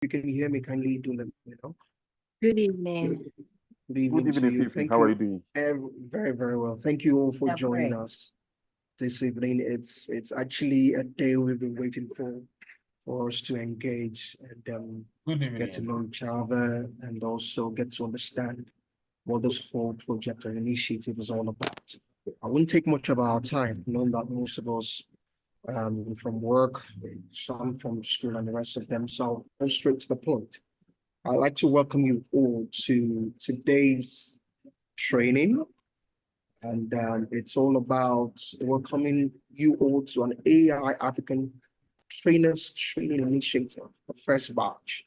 you can hear me, kindly do let me know. Good evening. Good evening Good to evening, you. Fifi. Thank How are you you doing? very, very well. Thank you all for Yeah, joining great. us this evening. It's actually a day we've been waiting for us to engage and Good get to evening. know each other and also get to understand what this whole project or initiative is all about. I wouldn't take much of our time, knowing that most of us from work, some from school and the rest of them. So I'll go straight to the point. I'd like to welcome you all to today's training. And it's all about welcoming you all to an AI African Trainers Training Initiative, the first batch.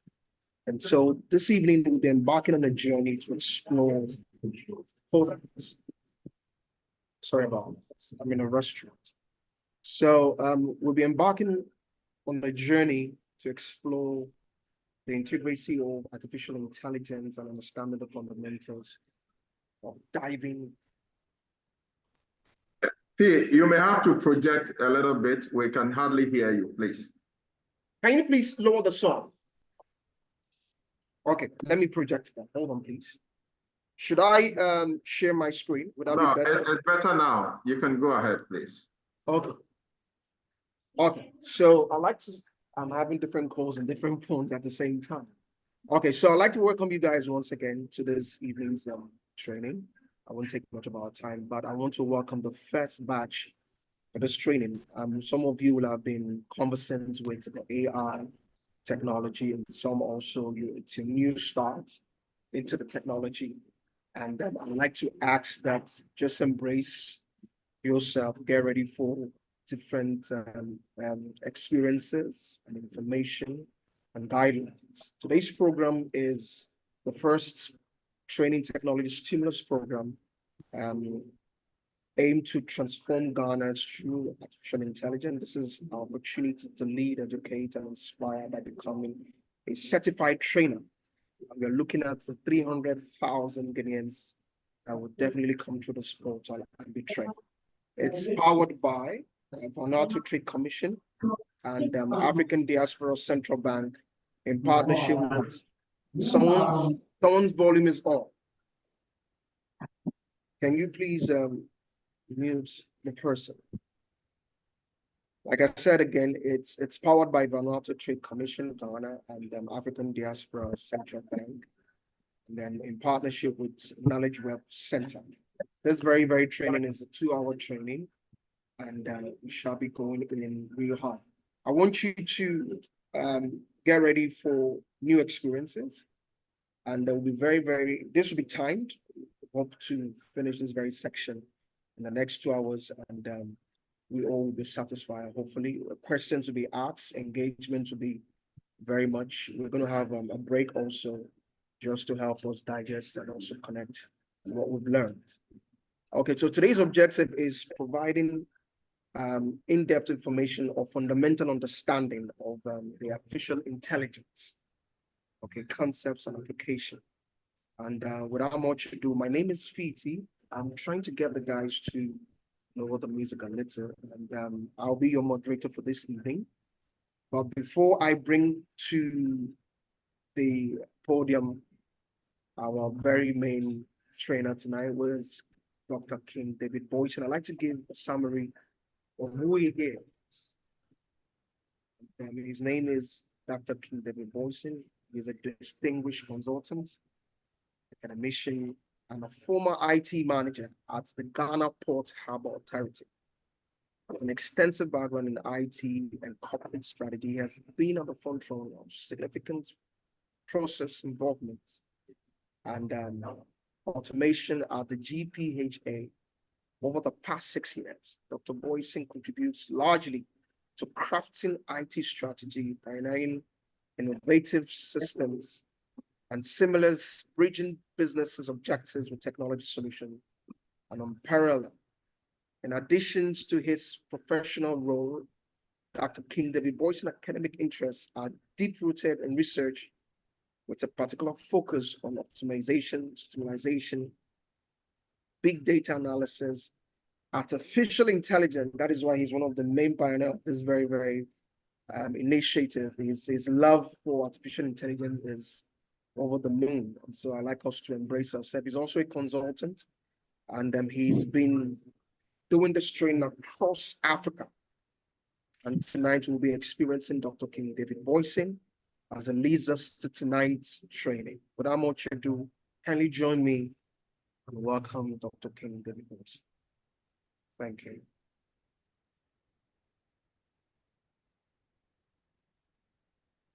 And so this evening, we'll be embarking on a journey to explore. Hold on. Sorry about that. I'm in a restaurant. So we'll be embarking on a journey to explore the integrity of artificial intelligence and understanding the fundamentals of diving. You may have to project a little bit. We can hardly hear you, please. Can you please lower the sound? Okay, let me project that. Hold on, please. Should I share my screen? Would that No, be better? it's better now. You can go ahead, please. Okay. Okay, so I'm having different calls and different phones at the same time. Okay, so I'd like to welcome you guys once again to this evening's training. I won't take much of our time, but I want to welcome the first batch for this training. Some of you will have been conversant with the AI technology, and some also it's a new start into the technology. And I'd like to ask that just embrace yourself, get ready for different experiences and information and guidelines. Today's program is the first training technology stimulus program aimed to transform Ghana through artificial intelligence. This is our opportunity to lead, educate, and inspire by becoming a certified trainer. We are looking at the 300,000 Ghanaians that will definitely come through the portal and be trained. It's powered by Vanuatu Trade Commission and African Diaspora Central Bank in partnership with someone's volume is on. Can you please mute the person? Like I said again, it's powered by Vanuatu Trade Commission, Ghana, and African Diaspora Central Bank, and then in partnership with Knowledge Web Center. This very training is a 2-hour training, and we shall be going in real hard. I want you to get ready for new experiences, and there will be this will be timed. Hope to finish this very section in the next 2 hours, and we all will be satisfied. Hopefully, questions will be asked, engagement will be very much. We're going to have a break also, just to help us digest and also connect what we've learned. Okay, so today's objective is providing in-depth information or fundamental understanding of the artificial intelligence, okay, concepts and application. And without much ado, my name is Fifi. I'm trying to get the guys to lower the music a little, and I'll be your moderator for this evening. But before I bring to the podium our very main trainer tonight was Dr. King David Boyson, I'd like to give a summary of who he is. His name is Dr. King David Boyson. He's a distinguished consultant, academician, and a former IT manager at the Ghana Port Harbour Authority. With an extensive background in IT and corporate strategy, he has been at the front row of significant process involvement and automation at the GPHA over the past 6 years. Dr. Boyson contributes largely to crafting IT strategy, pioneering innovative systems, and similar bridging businesses' objectives with technology solutions and unparalleled. In addition to his professional role, Dr. King David Boyson's academic interests are deep-rooted in research with a particular focus on optimization, optimization, big data analysis, artificial intelligence. That is why he's one of the main pioneers of this very initiative. His love for artificial intelligence is over the moon. And so I like us to embrace ourselves. He's also a consultant, and he's been doing this training across Africa. And tonight we'll be experiencing Dr. King David Boysen as he leads us to tonight's training. Without much ado, kindly join me and welcome Dr. King David Boysen. Thank you.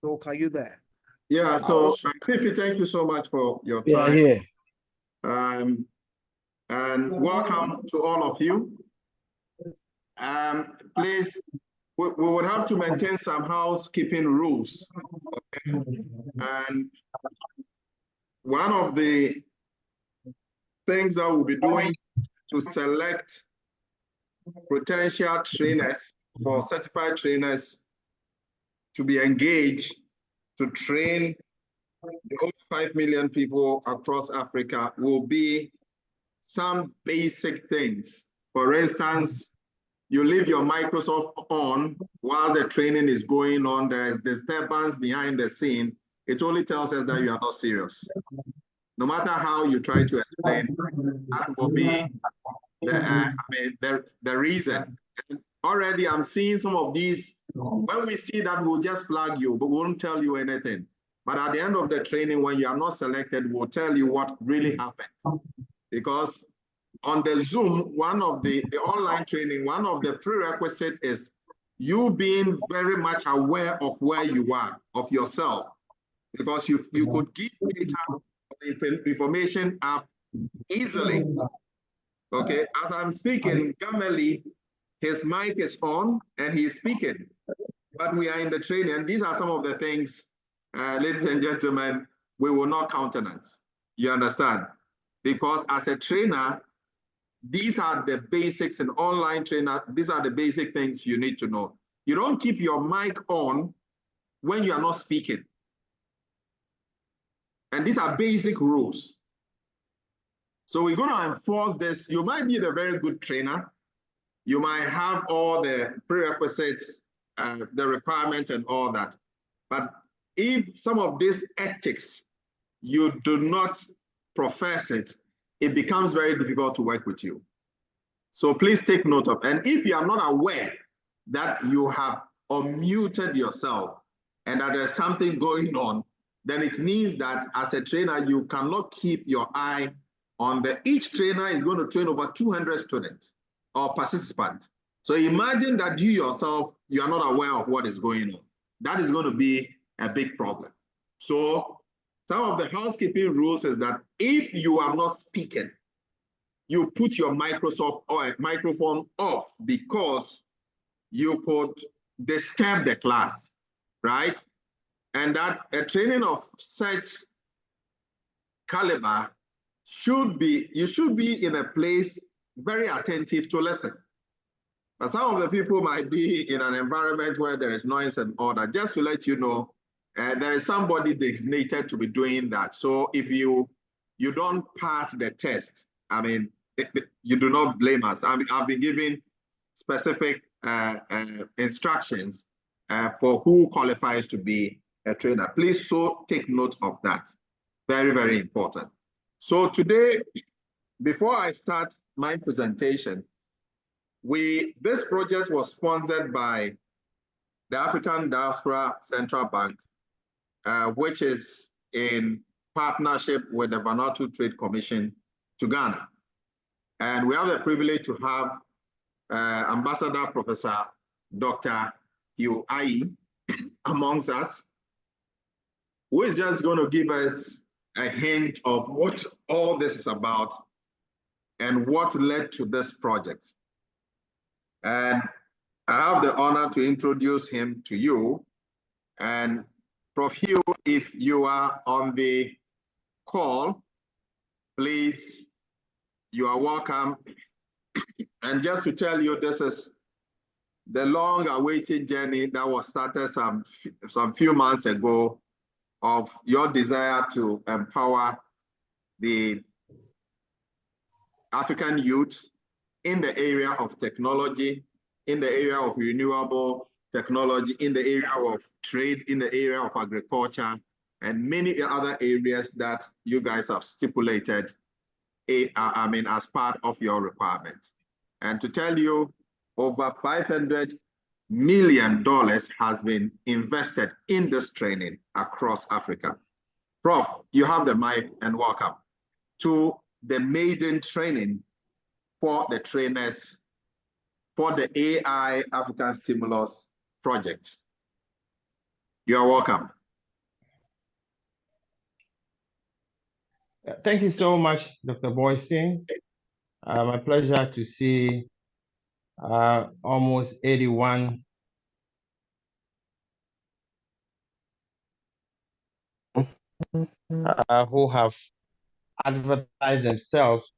Doc, are you there? Yeah, so Fifi, thank you so much for your time. Yeah. And welcome to all of you. Please, we would have to maintain some housekeeping rules. Okay? And one of the things that we'll be doing to select potential trainers or certified trainers to be engaged to train the over 5 million people across Africa will be some basic things. For instance, you leave your Microsoft on while the training is going on, there is disturbance behind the scene. It only tells us that you are not serious. No matter how you try to explain, that will be the reason. And already I'm seeing some of these. When we see that, we'll just flag you, but we won't tell you anything. But at the end of the training, when you are not selected, we'll tell you what really happened. Because on the Zoom, one of the online training, one of the prerequisites is you being very much aware of where you are, of yourself. Because you could give data information up easily. Okay, as I'm speaking, Gameli, his mic is on and he is speaking. But we are in the training, and these are some of the things, ladies and gentlemen, we will not countenance. You understand? Because as a trainer, these are the basics, an online trainer, these are the basic things you need to know. You don't keep your mic on when you are not speaking. And these are basic rules. So we're going to enforce this. You might be the very good trainer. You might have all the prerequisites, the requirements and all that. But if some of these ethics, you do not profess it, it becomes very difficult to work with you. So please take note of, and if you are not aware that you have unmuted yourself and that there's something going on, then it means that as a trainer, you cannot keep your eye on each trainer is going to train over 200 students or participants. So imagine that you yourself, you are not aware of what is going on. That is going to be a big problem. So some of the housekeeping rules is that if you are not speaking, you put your microphone off because you could disturb the class, right? And that a training of such caliber you should be in a place very attentive to listen. But some of the people might be in an environment where there is noise and all that. Just to let you know, there is somebody designated to be doing that. So if you don't pass the test, I mean, you do not blame us. I mean, I've been giving specific instructions for who qualifies to be a trainer. Please take note of that. Very, very important. So today, before I start my presentation, this project was sponsored by the African Diaspora Central Bank, which is in partnership with the Vanuatu Trade Commission to Ghana. And we have the privilege to have Ambassador Professor Dr. Hugh Ayi amongst us, who is just going to give us a hint of what all this is about and what led to this project. And I have the honor to introduce him to you. And Prof. Hugh, if you are on the call, please, you are welcome. And just to tell you, this is the long-awaited journey that was started some few months ago of your desire to empower the African youth in the area of technology, in the area of renewable technology, in the area of trade, in the area of agriculture, and many other areas that you guys have stipulated, as part of your requirement. And to tell you, over $500 million has been invested in this training across Africa. Prof, you have the mic and welcome to the maiden training for the trainers for the AI African Stimulus Project. You are welcome. Thank you so much, Dr. Boyson. My pleasure to see almost 81 who have advertised themselves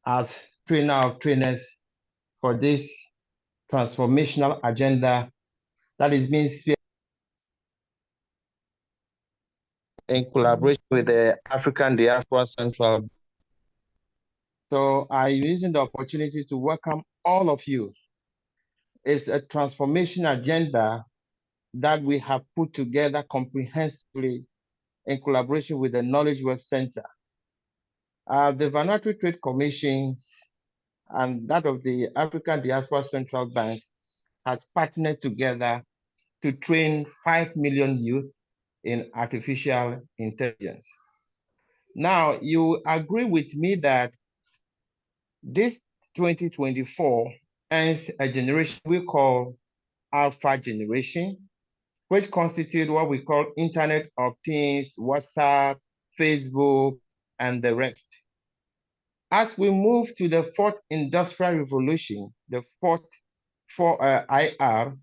as trainer of trainers for this transformational agenda that is being spearheaded in collaboration with the African Diaspora Central. So I'm using the opportunity to welcome all of you. It's a transformation agenda that we have put together comprehensively in collaboration with the Knowledge Web Center. The Vanuatu Trade Commissions and that of the African Diaspora Central Bank has partnered together to train 5 million youth in artificial intelligence. Now, you agree with me that this 2024 ends a generation we call Alpha generation, which constitute what we call Internet of Things, WhatsApp, Facebook, and the rest. As we move to the fourth industrial revolution, the fourth IR,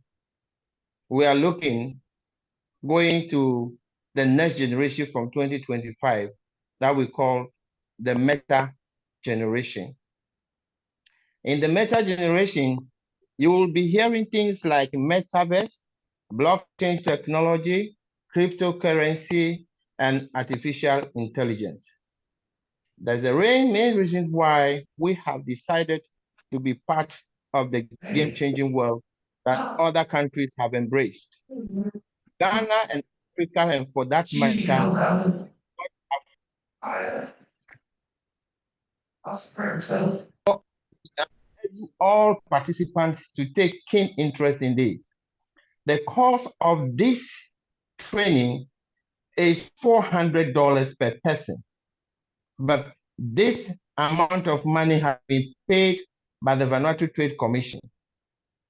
we are going to the next generation from 2025 that we call the meta generation. In the meta generation, you will be hearing things like metaverse, blockchain technology, cryptocurrency, and artificial intelligence. That's the main reason why we have decided to be part of the game-changing world that other countries have embraced. Ghana and Africa, and for that matter, all participants to take keen interest in this. The cost of this training is $400 per person, but this amount of money has been paid by the Vanuatu Trade Commission.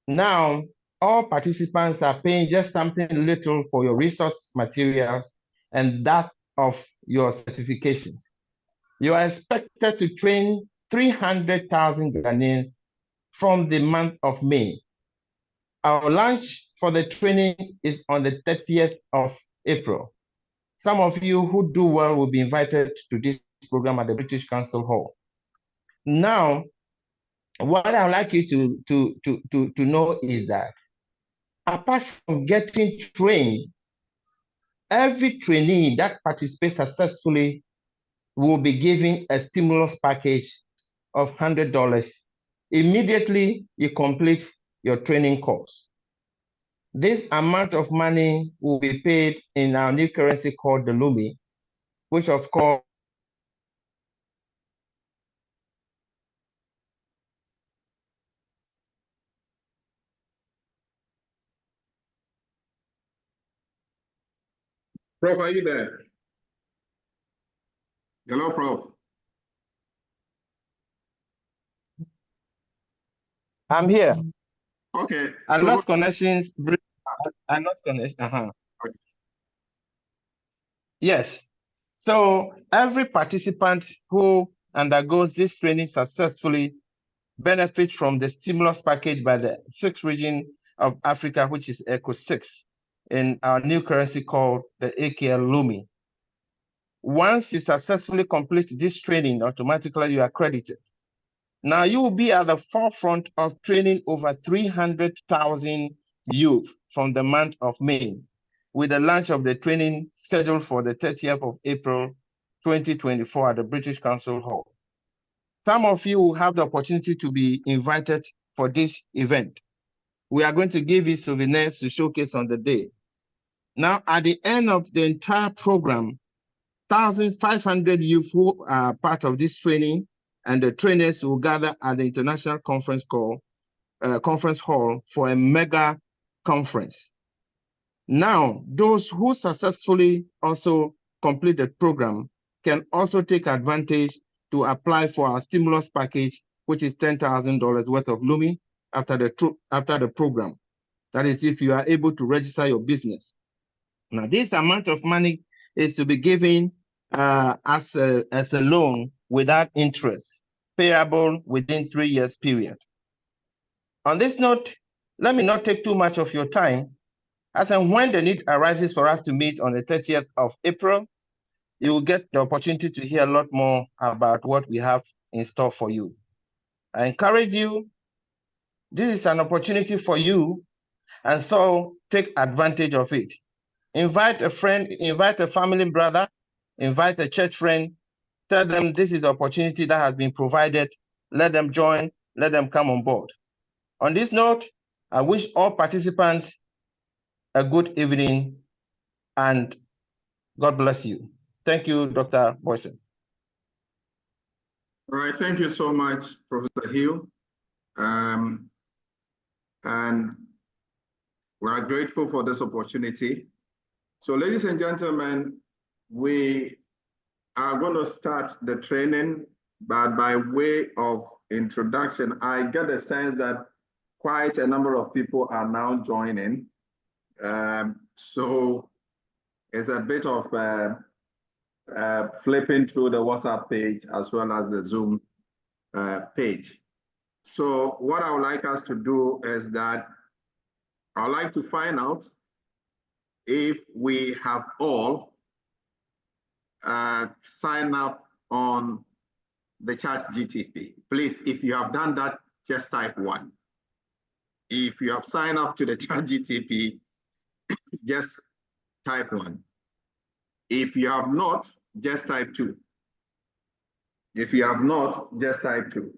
Now, all participants are paying just something little for your resource materials and that of your certifications. You are expected to train 300,000 Ghanaians from the month of May. Our launch for the training is on the 30th of April. Some of you who do well will be invited to this program at the British Council Hall. Now, what I would like you to know is that apart from getting trained, every trainee that participates successfully will be given a stimulus package of $100 immediately you complete your training course. This amount of money will be paid in our new currency called the Lumi, which of course Prof, are you there? Hello, Prof. I'm here. Okay. I lost connections. I lost connection. Okay. Yes. So every participant who undergoes this training successfully benefits from the stimulus package by the 6th region of Africa, which is ECO6, in our new currency called the AKL Lumi. Once you successfully complete this training, automatically you are accredited. Now you will be at the forefront of training over 300,000 youth from the month of May, with the launch of the training scheduled for the 30th of April 2024 at the British Council Hall. Some of you will have the opportunity to be invited for this event. we are going to give you souvenirs to showcase on the day. Now, at the end of the entire program, 1,500 youth who are part of this training and the trainers will gather at the International Conference Hall for a mega conference. Now, those who successfully also complete the program can also take advantage to apply for our stimulus package, which is $10,000 worth of Lumi after the program. That is if you are able to register your business. Now, this amount of money is to be given as a loan without interest, payable within 3 years period. On this note, let me not take too much of your time. As and when the need arises for us to meet on the 30th of April, you will get the opportunity to hear a lot more about what we have in store for you. I encourage you, this is an opportunity for you, and so take advantage of it. Invite a friend, invite a family brother, invite a church friend, tell them this is the opportunity that has been provided. Let them join, let them come on board. On this note, I wish all participants a good evening and God bless you. Thank you, Dr. Boyson. All right, thank you so much, Professor Hill. And we are grateful for this opportunity. So ladies and gentlemen, we are going to start the training, but by way of introduction, I get a sense that quite a number of people are now joining. So it's a bit of flipping through the WhatsApp page as well as the Zoom page. So what I would like us to do is that I'd like to find out if we have all signed up on the ChatGTP. Please, if you have done that, just type 1. If you have signed up to the ChatGTP, just type 1. If you have not, just type 2. If you have not, just type 2.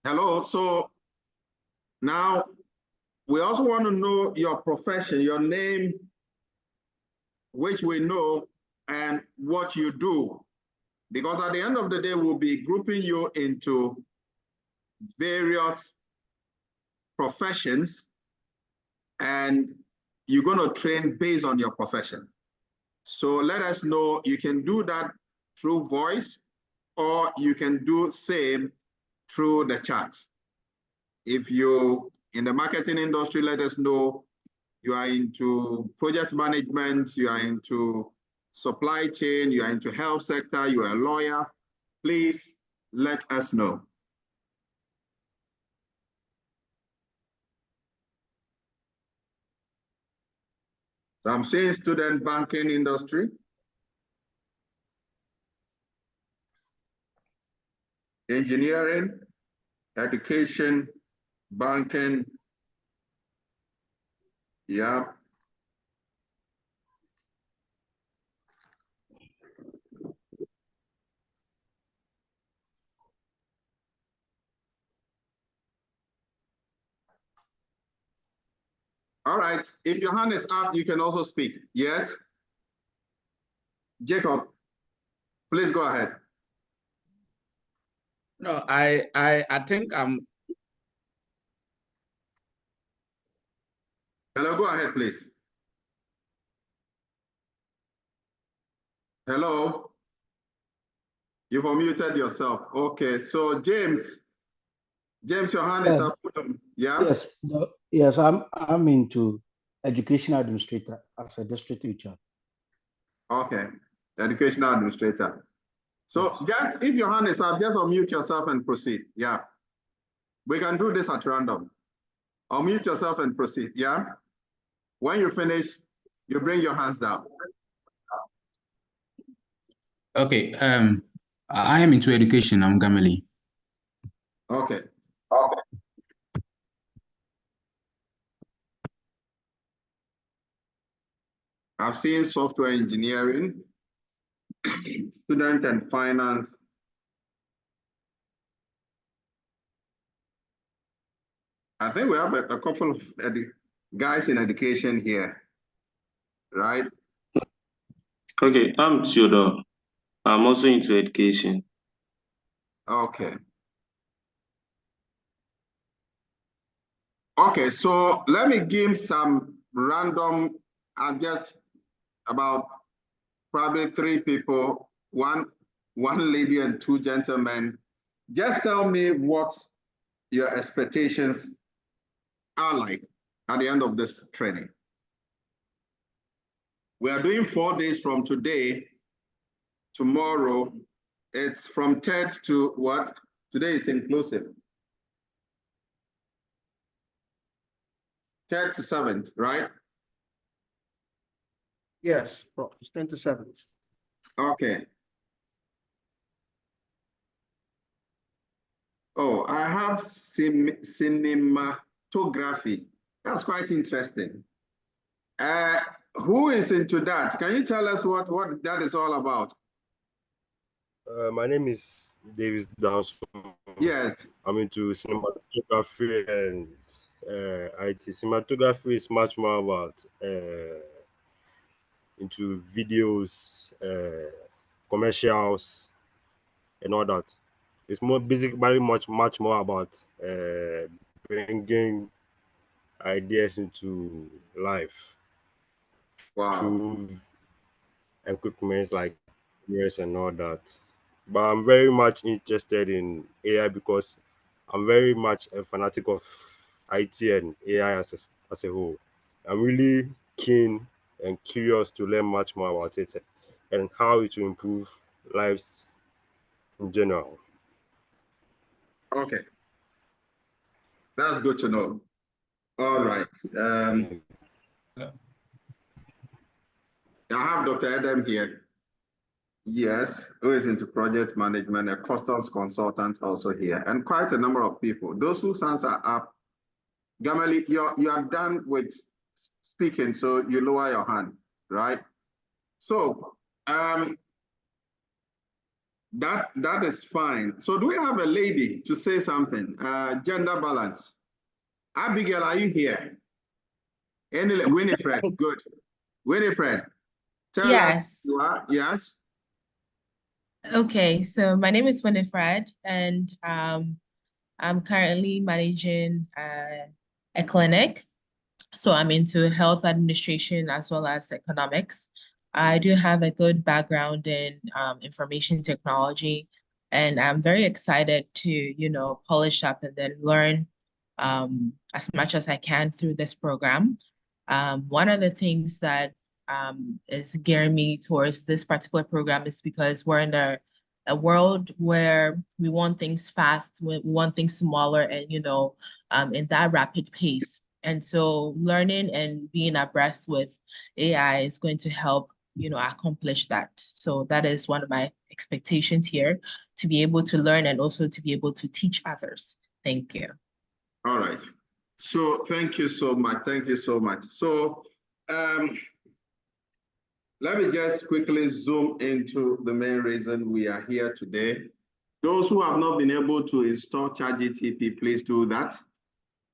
Hello, so now we also want to know your profession, your name, which we know, and what you do. Because at the end of the day, we'll be grouping you into various professions, and you're going to train based on your profession. So let us know. You can do that through voice, or you can do same through the chat. If you in the marketing industry, let us know. You are into project management, you are into supply chain, you are into health sector, you are a lawyer, please let us know. So I'm saying student banking industry. Engineering, education, banking. Yeah. All right. If your hand is up, you can also speak. Yes. Jacob, please go ahead. No, I think I'm. Hello, go ahead, please. Hello. You've unmuted yourself. Okay, so James, your hand is up. Yeah. Yes, yes, I'm into education administrator as a district teacher. Okay, educational administrator. So just if your hand is up, just unmute yourself and proceed. Yeah. We can do this at random. Unmute yourself and proceed. Yeah. When you finish, you bring your hands down. Okay. I am into education. I'm Gamali. Okay. Okay. I've seen software engineering, student and finance. I think we have a couple of guys in education here, right? Okay, I'm Theodore. I'm also into education. Okay. Okay, so let me give some random, just about probably 3 people, one lady and 2 gentlemen. Just tell me what your expectations are like at the end of this training. We are doing 4 days from today. Tomorrow, it's from 3rd to what? Today is inclusive. 3rd to 7th, right? Yes, it's 10 to 7. Okay. Oh, I have cinematography. That's quite interesting. Who is into that? Can you tell us what that is all about? My name is Davis Danso. Yes. I'm into cinematography and IT. Cinematography is much more about into videos, commercials, and all that. It's more basically much more about bringing ideas into life. Wow. Through equipment like yes and all that. But I'm very much interested in AI because I'm very much a fanatic of IT and AI as a whole. I'm really keen and curious to learn much more about it and how it will improve lives in general. Okay. That's good to know. All right. I have Dr. Adam here. Yes, who is into project management, a customs consultant also here, and quite a number of people. Those whose hands are up, Gamali, you are done with speaking, so you lower your hand, right? So that is fine. So do we have a lady to say something? Gender balance. Abigail, are you here? Winifred, good. Winifred, tell us who you are. Yes. Okay, so my name is Winifred, and I'm currently managing a clinic. So I'm into health administration as well as economics. I do have a good background in information technology, and I'm very excited to, polish up and then learn as much as I can through this program. One of the things that is gearing me towards this particular program is because we're in a world where we want things fast, we want things smaller, and in that rapid pace. And so learning and being abreast with AI is going to help, accomplish that. So that is one of my expectations here, to be able to learn and also to be able to teach others. Thank you. All right. So thank you so much. Thank you so much. So let me just quickly zoom into the main reason we are here today. Those who have not been able to install ChatGPT, please do that.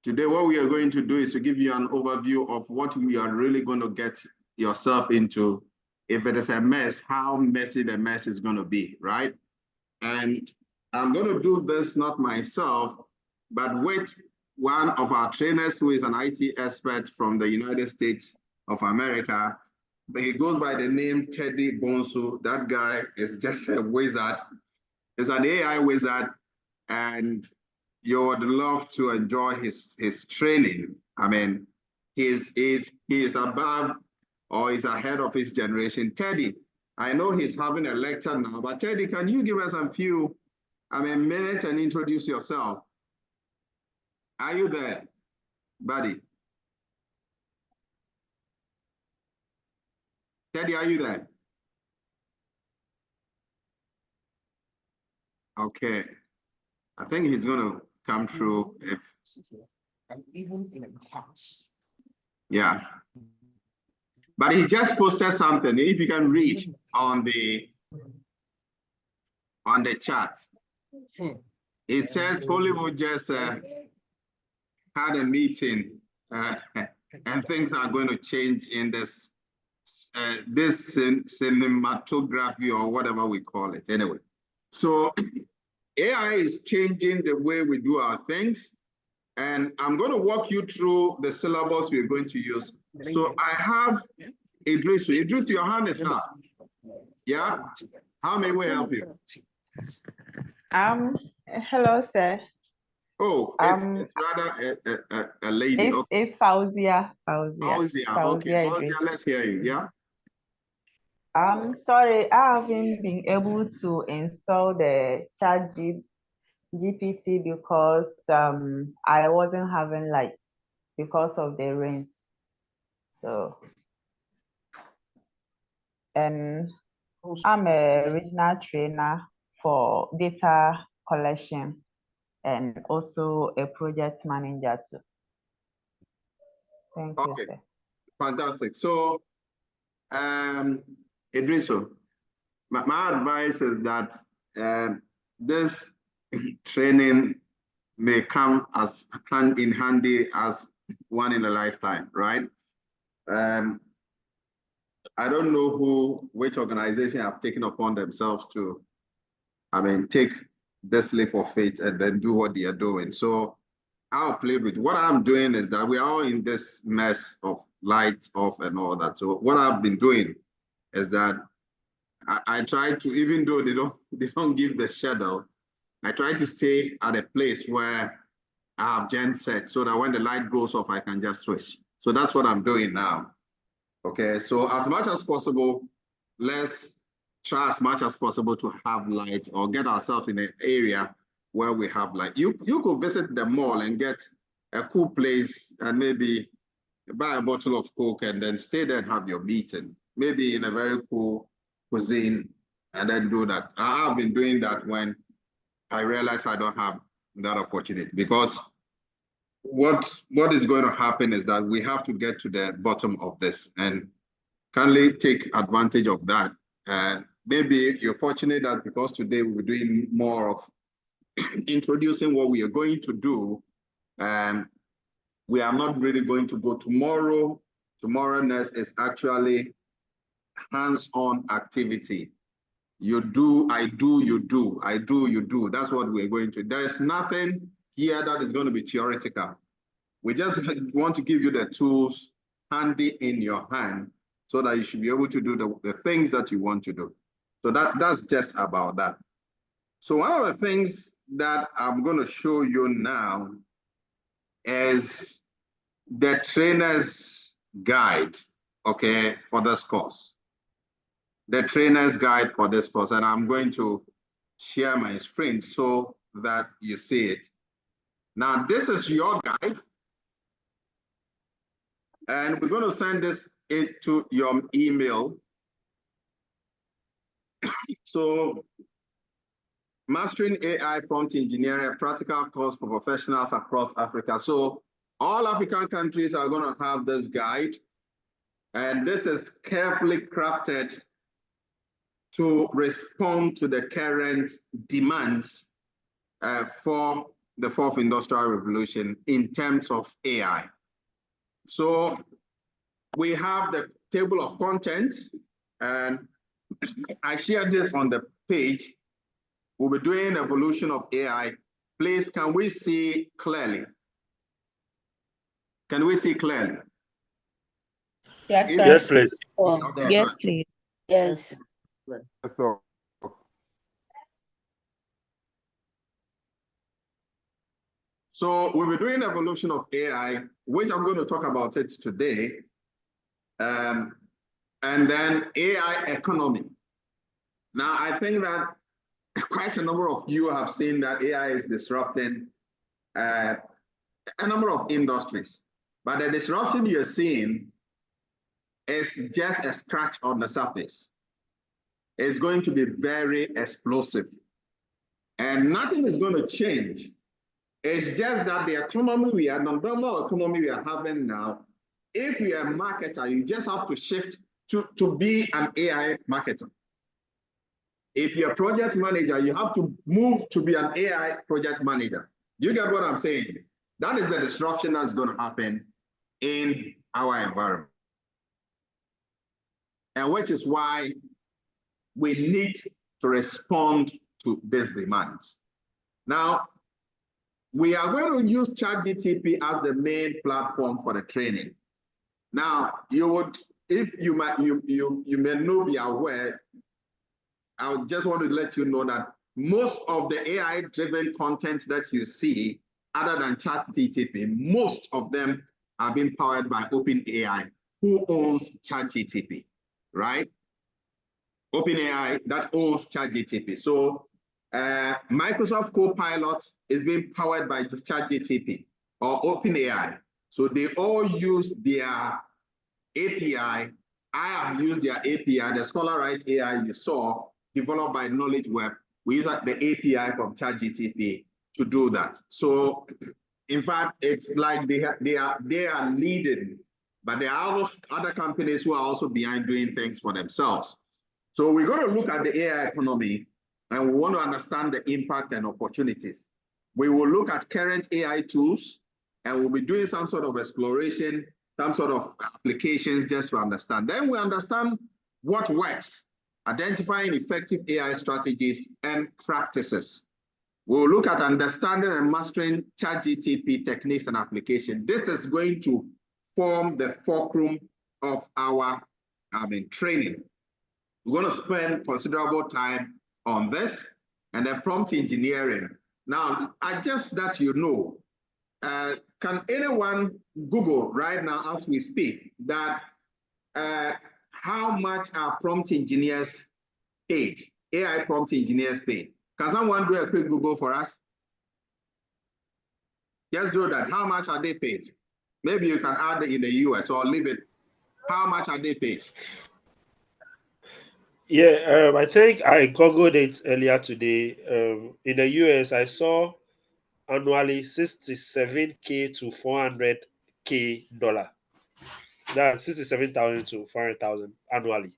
Today, what we are going to do is to give you an overview of what we are really going to get yourself into. If it is a mess, how messy the mess is going to be, right? And I'm going to do this not myself, but with one of our trainers who is an IT expert from the United States of America. But he goes by the name Teddy Bonsu. That guy is just a wizard. He's an AI wizard, and you would love to enjoy his training. I mean, he is above, or is ahead of his generation. Teddy, I know he's having a lecture now, but Teddy, can you give us a few, minutes and introduce yourself? Are you there, buddy? Teddy, are you there? Okay. I think he's going to come through if. And even in a class. Yeah. But he just posted something. If you can read on the chat. It says Hollywood just had a meeting and things are going to change in this cinematography, or whatever we call it. Anyway, so AI is changing the way we do our things, and I'm going to walk you through the syllabus we're going to use. So I have Idrisu. Idrisu, your hand is up. Yeah? How may we help you? Hello, sir. Oh, it's rather a lady. It's Fauzia. Okay, Fauzia, let's hear you. Yeah. I'm sorry, I haven't been able to install the ChatGPT because I wasn't having light because of the rains. So, and I'm a regional trainer for data collection and also a project manager too. Thank you, sir. Fantastic. So, Idrisu, my advice is that this training may come as hand in handy as one in a lifetime, right? I don't know which organization have taken upon themselves to, take this leap of faith and then do what they are doing. So I'll play with what I'm doing is that we are all in this mess of lights off and all that. So what I've been doing is that I try to, even though they don't give the shadow, I try to stay at a place where I have gen set so that when the light goes off, I can just switch. So that's what I'm doing now. Okay, so as much as possible, let's try as much as possible to have light or get ourselves in an area where we have light. You could visit the mall and get a cool place and maybe buy a bottle of Coke and then stay there and have your meeting, maybe in a very cool cuisine, and then do that. I have been doing that when I realize I don't have that opportunity, because what is going to happen is that we have to get to the bottom of this and kindly take advantage of that. And maybe you're fortunate that because today we're doing more of introducing what we are going to do, and we are not really going to go tomorrow. Tomorrow-ness is actually hands-on activity. You do, I do, you do, I do, you do. That's what we're going to. There is nothing here that is going to be theoretical. We just want to give you the tools handy in your hand so that you should be able to do the things that you want to do. So that's just about that. So one of the things that I'm going to show you now is the trainer's guide, okay, for this course. The trainer's guide for this course, and I'm going to share my screen so that you see it. Now, this is your guide, and we're going to send this into your email. So, Mastering AI Prompt Engineering, a practical course for professionals across Africa. So, all African countries are going to have this guide, and this is carefully crafted to respond to the current demands for the fourth industrial revolution in terms of AI. So we have the table of contents, and I shared this on the page. We'll be doing evolution of AI. Please, can we see clearly? Can we see clearly? Yes, sir. Yes, please. Okay, Yes, good. please. Yes. So, so we'll be doing evolution of AI, which I'm going to talk about it today. And then AI economy. Now, I think that quite a number of you have seen that AI is disrupting a number of industries. But the disruption you're seeing is just a scratch on the surface. It's going to be very explosive. And nothing is going to change. It's just that the economy the normal economy we are having now, if you're a marketer, you just have to shift to be an AI marketer. If you're a project manager, you have to move to be an AI project manager. You get what I'm saying? That is the disruption that's going to happen in our environment. And which is why we need to respond to these demands. Now, we are going to use ChatGPT as the main platform for the training. Now, if you may not be aware, I just want to let you know that most of the AI-driven content that you see, other than ChatGPT, most of them are being powered by OpenAI, who owns ChatGPT, right? OpenAI that owns ChatGPT. So Microsoft Copilot is being powered by ChatGPT or OpenAI. So they all use their API. I have used their API, the ScholarWrite AI you saw, developed by Knowledge Web. We use the API from ChatGPT to do that. So in fact, it's like they are leading, but there are other companies who are also behind doing things for themselves. So we're going to look at the AI economy, and we want to understand the impact and opportunities. We will look at current AI tools, and we'll be doing some sort of exploration, some sort of applications just to understand. Then we understand what works, identifying effective AI strategies and practices. We'll look at understanding and mastering ChatGPT techniques and applications. This is going to form the fulcrum of our training. We're going to spend considerable time on this, and then prompt engineering. Now, just that you know, can anyone Google right now as we speak that how much are prompt engineers paid, AI prompt engineers paid? Can someone do a quick Google for us? Just do that. How much are they paid? Maybe you can add it in the US or leave it. How much are they paid? Yeah, I think I Googled it earlier today. In the US, I saw annually $67K to $400K. That's 67,000 to 400,000 annually.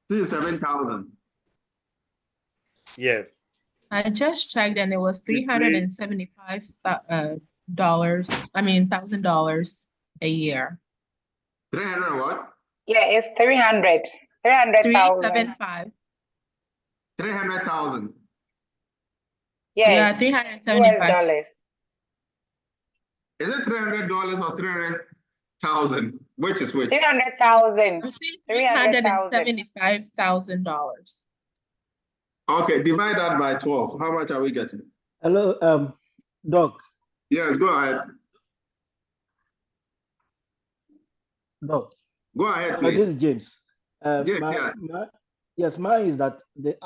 67,000. Yeah. I just checked and it was $375,000 a year. 300 what? Yeah, it's 300. 300,000. 375. 300,000. Yes. Yeah, US 375. dollars. Is it $300 or 300,000? Which is which? 300,000. I'm saying 300,000. $375,000. Okay, divide that by 12. How much are we getting? Hello, Doc. Yes, go ahead. Doc. Go ahead, This please. is James. James, yeah. Yes, mine is that the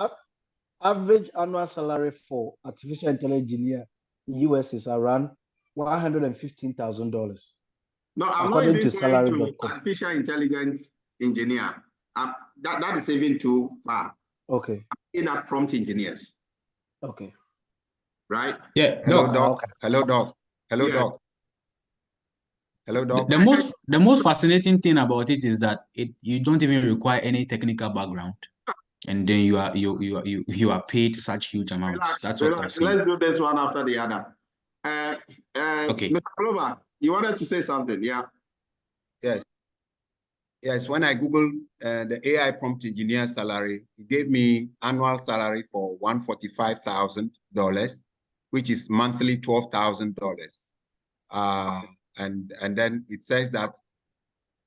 average annual salary for artificial intelligence engineer in US is around $115,000. No, I'm not according even to going to salary.com. artificial intelligence engineer. That is even too far. Okay. In that prompt engineers, Okay. right? Yeah. Hello, Doc. Doc. Hello, Doc. Hello, Yeah. Doc. Hello, Doc. The most fascinating thing about it is that you don't even require any technical background, and then you are paid such huge amounts. Relax, That's what I'm relax. saying. Let's do this one after the other. Okay. Mr. Clover, you wanted to say something, yeah? Yes. Yes, when I Googled the AI prompt engineer salary, it gave me annual salary for $145,000, which is monthly $12,000. And then it says that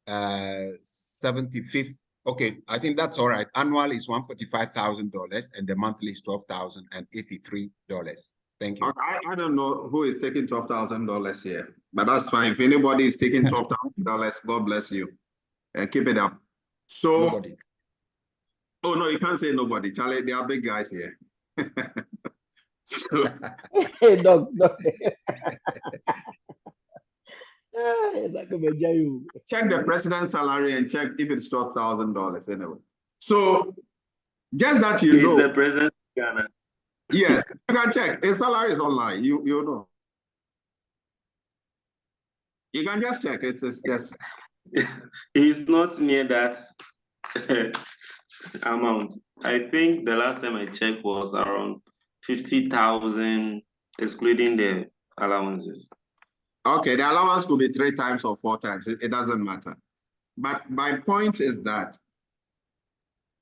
75th. Okay, I think that's all right. Annual is $145,000 and the monthly is $12,083. Thank you. Okay, I don't know who is taking $12,000 here, but that's fine. If anybody is taking $12,000, God bless you. Keep it up. So, Nobody. Oh no, you can't say nobody. Charlie, there are big guys here. So, Hey, Doc. check the president's salary and check if it's $12,000 anyway. So, just that you know. the president of Ghana. Yes, you can check. His salary is online. You know. You can just check. It's just. He's not near that amount. I think the last time I checked was around 50,000, excluding the allowances. Okay, the allowance could be 3 times or 4 times. It doesn't matter. But my point is that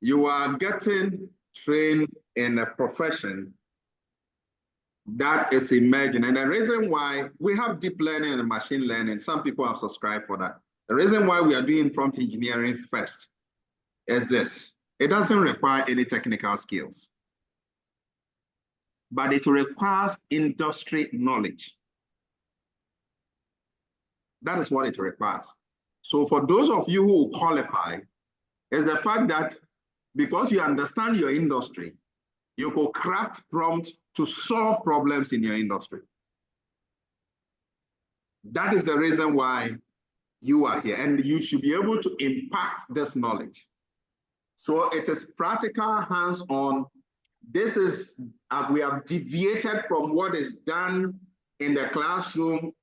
you are getting trained in a profession that is emerging. And the reason why we have deep learning and machine learning, some people have subscribed for that. The reason why we are doing prompt engineering first is this. It doesn't require any technical skills, but it requires industry knowledge. That is what it requires. So for those of you who qualify, is the fact that because you understand your industry, you could craft prompts to solve problems in your industry. That is the reason why you are here, and you should be able to impact this knowledge. So it is practical, hands-on. This is, we have deviated from what is done in the classroom,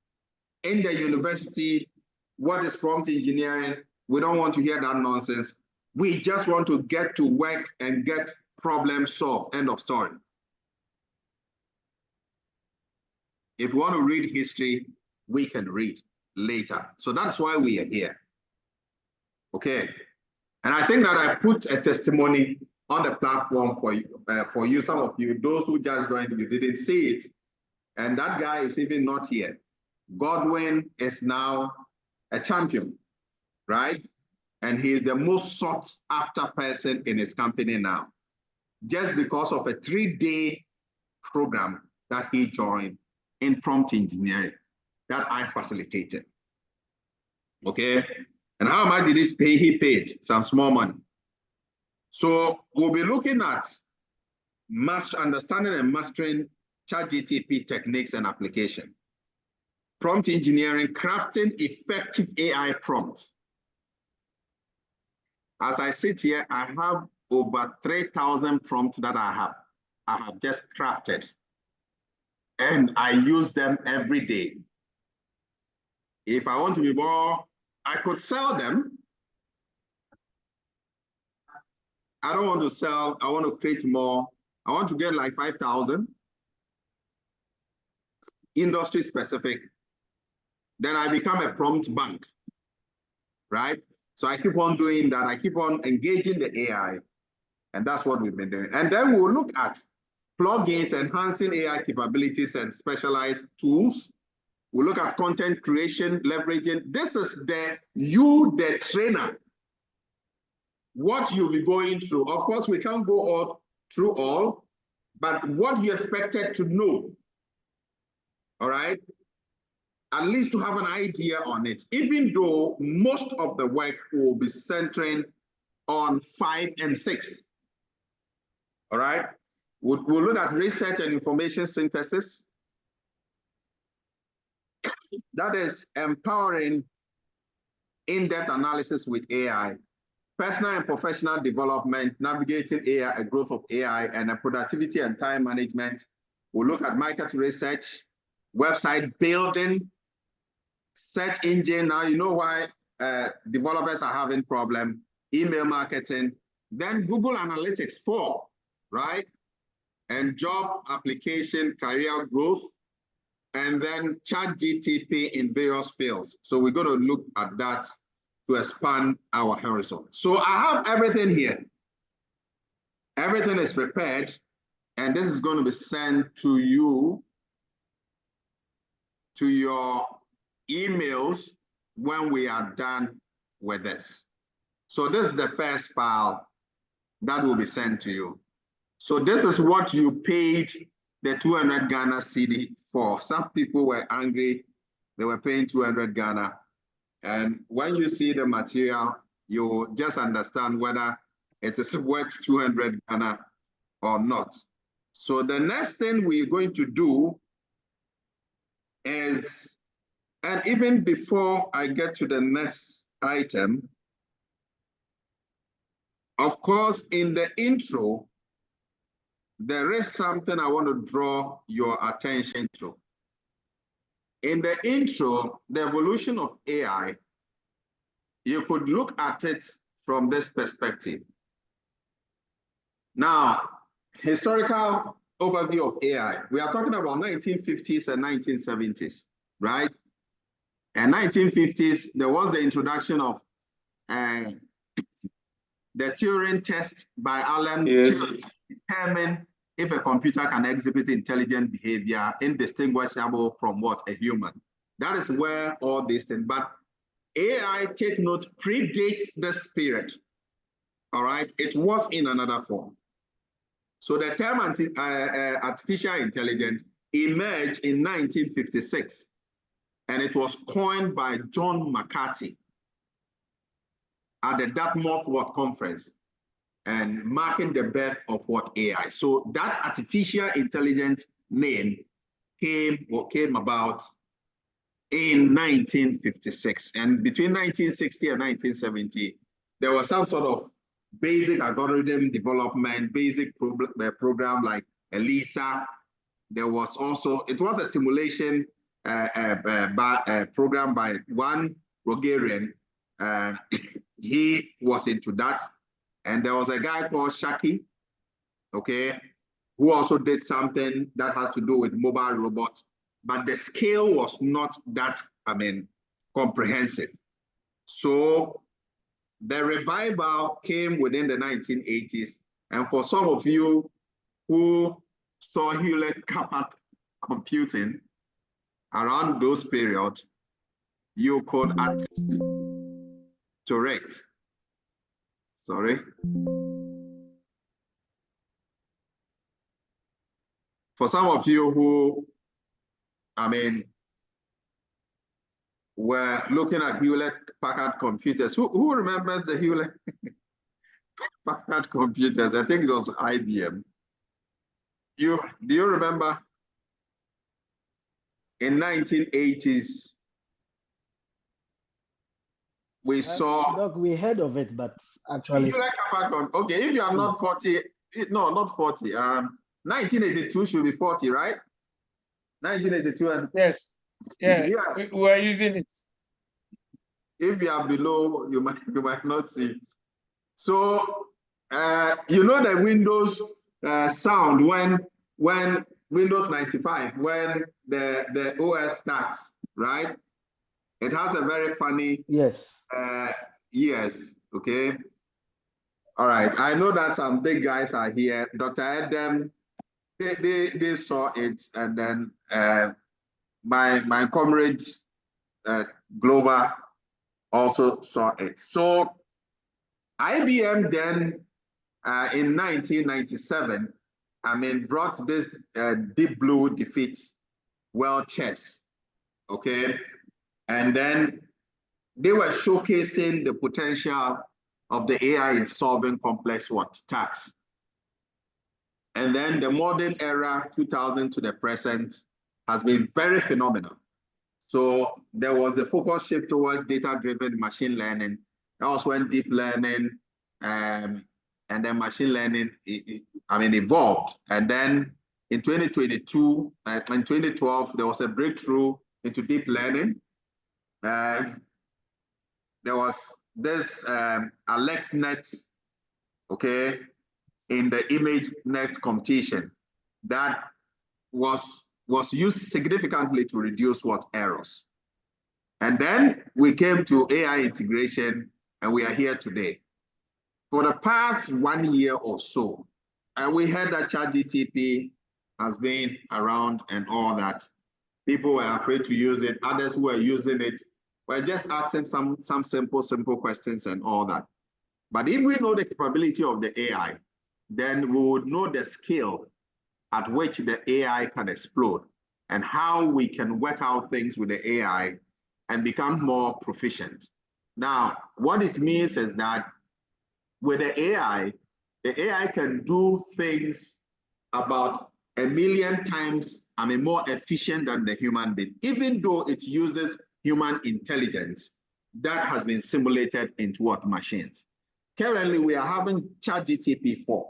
in the university. What is prompt engineering? We don't want to hear that nonsense. We just want to get to work and get problems solved, end of story. If we want to read history, we can read later. So that's why we are here. Okay. And I think that I put a testimony on the platform for you, some of you, those who just joined, you didn't see it. And that guy is even not here. Godwin is now a champion, right? And he is the most sought after person in his company now, just because of a 3-day program that he joined in prompt engineering that I facilitated. Okay. And how much did he pay? He paid some small money. So we'll be looking at understanding and mastering ChatGPT techniques and application. Prompt engineering, crafting effective AI prompts. As I sit here, I have over 3,000 prompts that I have just crafted. And I use them every day. If I want to be more, I could sell them. I don't want to sell, I want to create more. I want to get like 5,000, industry specific. Then I become a prompt bank, right? So I keep on doing that. I keep on engaging the AI, and that's what we've been doing. And then we'll look at plugins, enhancing AI capabilities and specialized tools We'll look at content creation, leveraging. This is the trainer, what you'll be going through. Of course, we can't go through all, but what you expected to know, all right? At least to have an idea on it, even though most of the work will be centering on 5 and 6. All right? We'll look at research and information synthesis. That is empowering in-depth analysis with AI, personal and professional development, navigating AI, a growth of AI, and a productivity and time management. We'll look at market research, website building, search engine. Now you know why developers are having problem. Email marketing, then Google Analytics 4, right? And job application, career growth, and then ChatGPT in various fields. So we're going to look at that to expand our horizon. So I have everything here. Everything is prepared, and this is going to be sent to you, to your emails when we are done with this. So this is the first file that will be sent to you. So this is what you paid the 200 Ghana cedi for. Some people were angry. They were paying 200 Ghana. And when you see the material, you just understand whether it is worth 200 Ghana or not. So the next thing we're going to do is, and even before I get to the next item, of course, in the intro, there is something I want to draw your attention to. In the intro, the evolution of AI, you could look at it from this perspective. Now, historical overview of AI. We are talking about 1950s and 1970s, right? And 1950s, there was the introduction of the Turing test by Alan Turing to determine if a computer can exhibit intelligent behavior indistinguishable from what? A human. That is where all these things, but AI, take note, predates this period. All right, it was in another form. So the term artificial intelligence emerged in 1956, and it was coined by John McCarthy at the Dartmouth Conference, and marking the birth of what? AI. So that artificial intelligence name came about in 1956. And between 1960 and 1970, there was some sort of basic algorithm development, basic program like ELISA. There was also, it was a simulation program by one Bulgarian. He was into that. And there was a guy called Shaki, okay, who also did something that has to do with mobile robots, but the scale was not that, comprehensive. So the revival came within the 1980s. And for some of you who saw Hewlett-Packard computing around those periods, you could attest to it. Sorry. For some of you who, were looking at Hewlett-Packard computers, who remembers the Hewlett-Packard computers? I think it was IBM. Do you remember in 1980s, we saw... Doc, we heard of it, but actually... Okay, if you are not 40, no, not 40. 1982 should be 40, right? 1982 and... Yes, yeah, we were using it. If you are below, you might not see. So, you know the Windows sound when Windows 95, when the OS starts, right? It has a very funny... Yes. Yes, okay. All right, I know that some big guys are here. Dr. Adam, they saw it, and then my comrade Glover also saw it. So IBM then in 1997, brought this Deep Blue Defeat World Chess, okay? And then they were showcasing the potential of the AI in solving complex tasks. And then the modern era, 2000 to the present, has been very phenomenal. So there was the focus shift towards data-driven machine learning. That was when deep learning and then machine learning, evolved. And then in 2022, in 2012, there was a breakthrough into deep learning. There was this AlexNet, okay, in the ImageNet competition that was used significantly to reduce errors. And then we came to AI integration, and we are here today. For the past 1 year or so, and we heard that ChatGPT has been around and all that. People were afraid to use it. Others who were using it were just asking some simple questions and all that. But if we know the capability of the AI, then we would know the scale at which the AI can explode and how we can work out things with the AI and become more proficient. Now, what it means is that with the AI can do things about 1 million times, more efficient than the human being, even though it uses human intelligence that has been simulated into machines. Currently, we are having ChatGPT-4.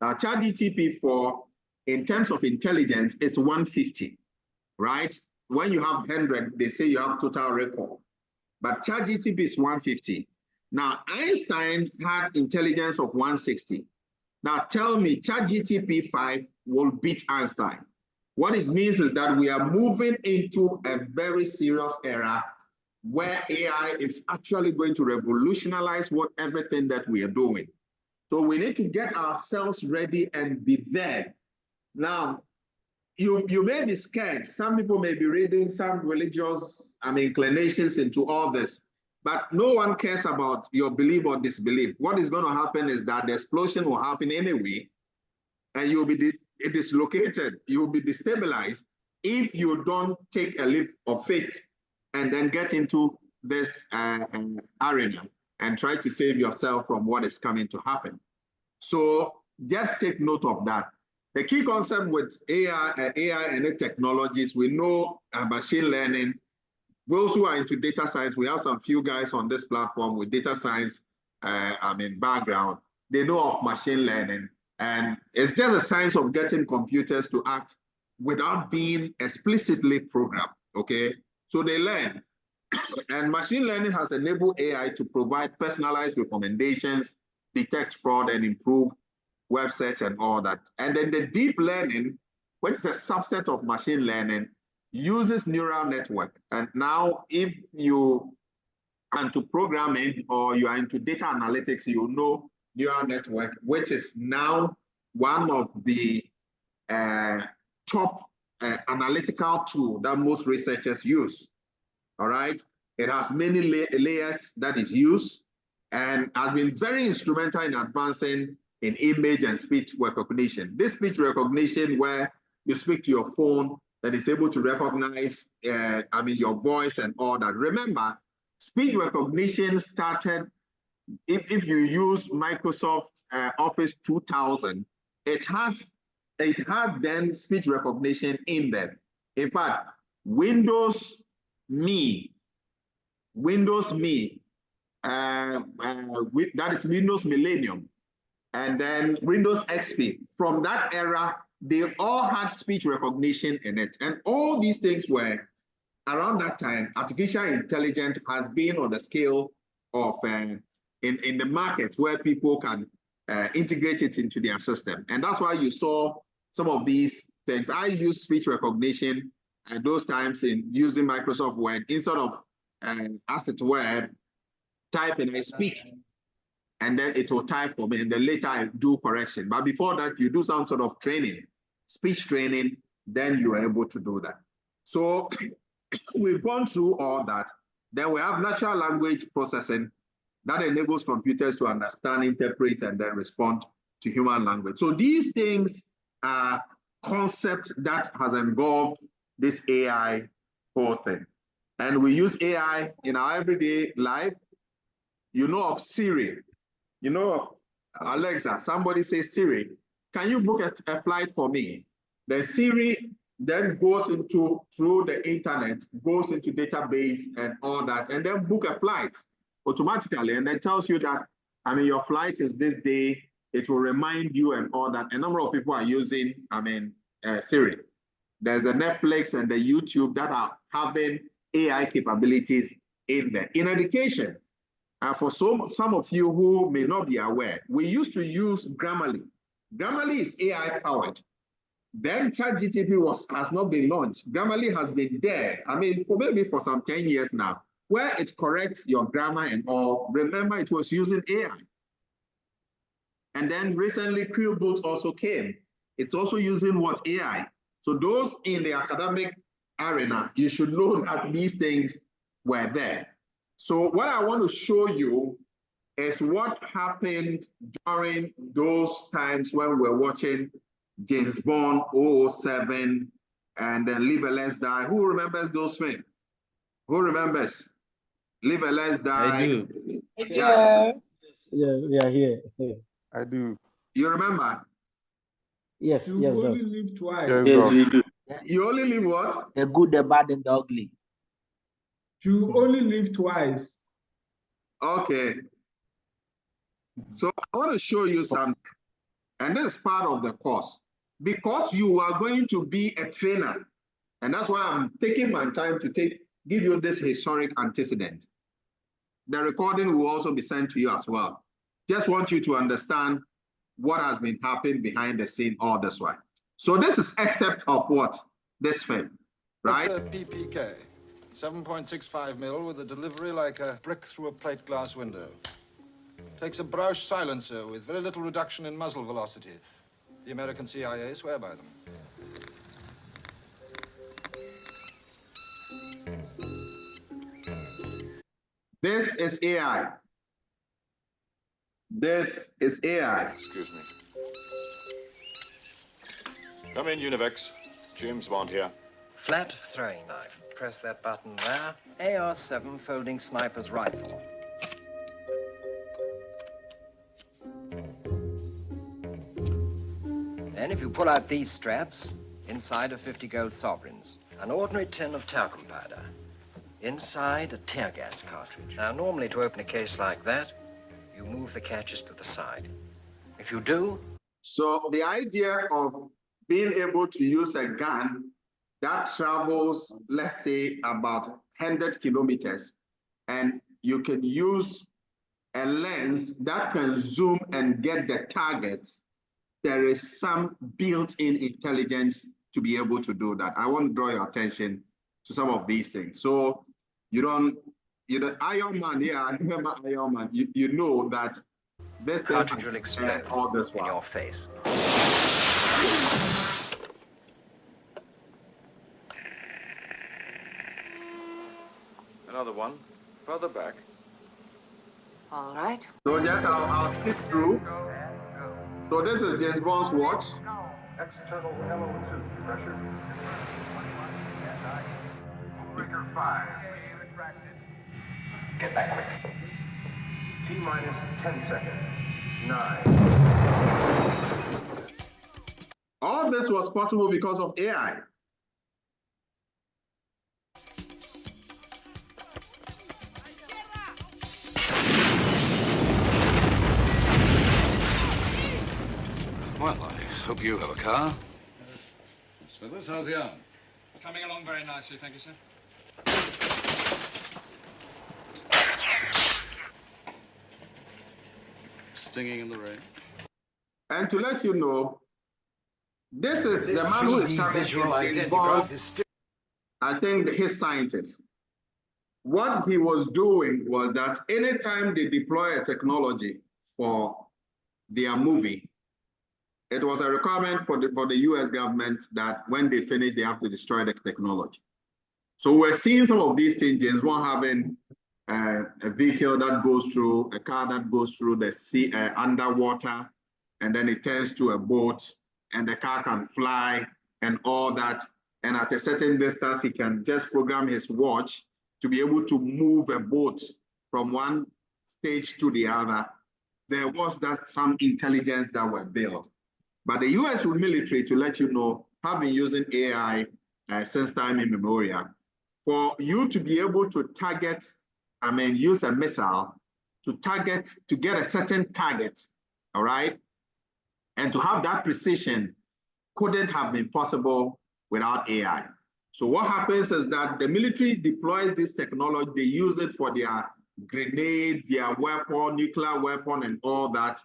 Now, ChatGPT-4, in terms of intelligence, it's 150, right? When you have 100, they say you have total recall. But ChatGPT is 150. Now, Einstein had intelligence of 160. Now, tell me, ChatGPT-5 will beat Einstein. What it means is that we are moving into a very serious era where AI is actually going to revolutionize everything that we are doing. So we need to get ourselves ready and be there. Now, you may be scared. Some people may be reading some religious inclinations into all this, but no one cares about your belief or disbelief. What is going to happen is that the explosion will happen anyway, and you'll be dislocated, you'll be destabilized if you don't take a leap of faith and then get into this arena and try to save yourself from what is coming to happen. So just take note of that. The key concept with AI and the technologies, we know machine learning. Those who are into data science, we have some few guys on this platform with data science background. They know of machine learning, and it's just a science of getting computers to act without being explicitly programmed, okay? So they learn. And machine learning has enabled AI to provide personalized recommendations, detect fraud, and improve web search and all that. And then the deep learning, which is a subset of machine learning, uses neural network. And now if you are into programming or you are into data analytics, you know neural network, which is now one of the top analytical tools that most researchers use. All right, it has many layers that is used and has been very instrumental in advancing in image and speech recognition. This speech recognition where you speak to your phone that is able to recognize your voice and all that. Remember, speech recognition started, if you use Microsoft Office 2000, it had then speech recognition in there. In fact, Windows Me, that is Windows Millennium, and then Windows XP. From that era, they all had speech recognition in it. And all these things were, around that time, artificial intelligence has been on the scale of, in the market where people can integrate it into their system. And that's why you saw some of these things. I use speech recognition at those times in using Microsoft Word. Instead of, as it were, type and I speak, and then it will type for me, and then later I do correction. But before that, you do some sort of training, speech training, then you are able to do that. So we've gone through all that. Then we have natural language processing that enables computers to understand, interpret, and then respond to human language. So these things are concepts that has involved this AI whole thing. And we use AI in our everyday life. You know of Siri, you know of Alexa. Somebody says, Siri, can you book a flight for me? Then Siri then goes into, through the internet, goes into database and all that, and then book a flight automatically, and then tells you that, I mean, your flight is this day. It will remind you and all that. A number of people are using, Siri. There's the Netflix and the YouTube that are having AI capabilities in there. In education, for some of you who may not be aware, we used to use Grammarly. Grammarly is AI powered. Then ChatGPT has not been launched. Grammarly has been there. I mean, maybe for some 10 years now, where it corrects your grammar and all. Remember, it was using AI. And then recently, Quillbot also came. It's also using what? AI. So those in the academic arena, you should know that these things were there. So what I want to show you is what happened during those times when we're watching James Bond 007 and then Live and Let's Die. Who remembers those films? Who remembers? Live and Let's Die. I do. Yeah. Yeah, we are here. I do. You remember? Yes, You yes, only Doc. live twice. Yes, Yes, Doc. we do. You only live what? The good, the bad, and the ugly. You only live twice. Okay. So I want to show you something. And this is part of the course. Because you are going to be a trainer. And that's why I'm taking my time to give you this historic antecedent. The recording will also be sent to you as well. Just want you to understand what has been happening behind the scene all this while. So this is excerpt of what? This film, right? It's a PPK, 7.65 mil with a delivery like a brick through a plate glass window. Takes a Brausch silencer with very little reduction in muzzle velocity. The American CIA swear by them. This is AI. This is AI. Excuse me. Come in, Univex. James Bond here. Flat throwing knife. Press that button there. AR-7 folding sniper's rifle. Then if you pull out these straps, inside are 50 gold sovereigns. An ordinary tin of talcum powder. Inside, a tear gas cartridge. Now, normally to open a case like that, you move the catches to the side. If you do... So the idea of being able to use a gun that travels, let's say, about 100 kilometers, and you can use a lens that can zoom and get the target, there is some built-in intelligence to be able to do that. I want to draw your attention to some of these things. So you don't, Iron Man, yeah, I remember Iron Man. You know that this cartridge will explode all this in your face. Another one. Further back. All right. So yes, I'll skip through. So this is James Bond's watch. External LO2 pressure. Breaker 5. Get back quick. T-minus 10 seconds. 9. All this was possible because of AI. Well, I hope you have a car. Smithers, how's the arm? Coming along very nicely, thank you, sir. Stinging in the rain. And to let you know, this is the man who is coming in James Bond's, I think his scientist. What he was doing was that anytime they deploy a technology for their movie, it was a requirement for the US government that when they finish, they have to destroy the technology. So we're seeing some of these things. James Bond having a vehicle that goes through, a car that goes through the sea, underwater, and then it turns to a boat, and the car can fly and all that. And at a certain distance, he can just program his watch to be able to move a boat from one stage to the other. There was some intelligence that were built. But the US military, to let you know, have been using AI since time immemorial. For you to be able to target, use a missile to target, to get a certain target, all right? And to have that precision couldn't have been possible without AI. So what happens is that the military deploys this technology, they use it for their grenade, their weapon, nuclear weapon, and all that.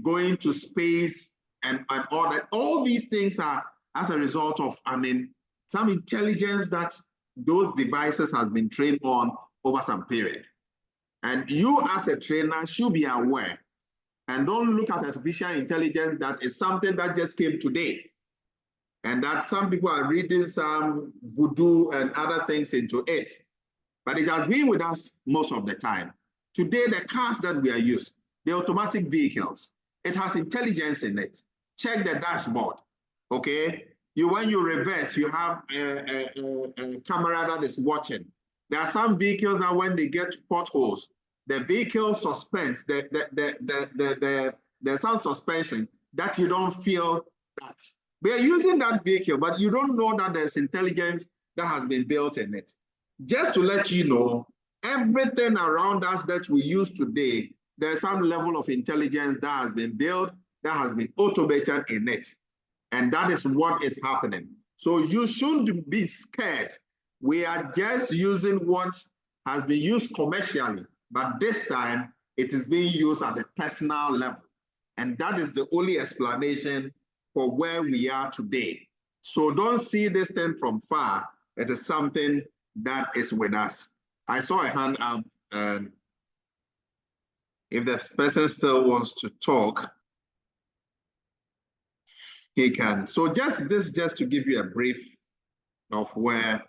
Going to space and all that. All these things are as a result of, some intelligence that those devices has been trained on over some period. And you as a trainer should be aware and don't look at artificial intelligence that is something that just came today. And that some people are reading some voodoo and other things into it. But it has been with us most of the time. Today, the cars that we are using, the automatic vehicles, it has intelligence in it. Check the dashboard, okay? When you reverse, you have a camera that is watching. There are some vehicles that when they get to potholes, the vehicle suspends, there's some suspension that you don't feel that. We are using that vehicle, but you don't know that there's intelligence that has been built in it. Just to let you know, everything around us that we use today, there's some level of intelligence that has been built, that has been automated in it. And that is what is happening. So you shouldn't be scared. We are just using what has been used commercially, but this time it is being used at a personal level. And that is the only explanation for where we are today. So don't see this thing from far. It is something that is with us. I saw a hand up, and if the person still wants to talk, he can. So just to give you a brief of where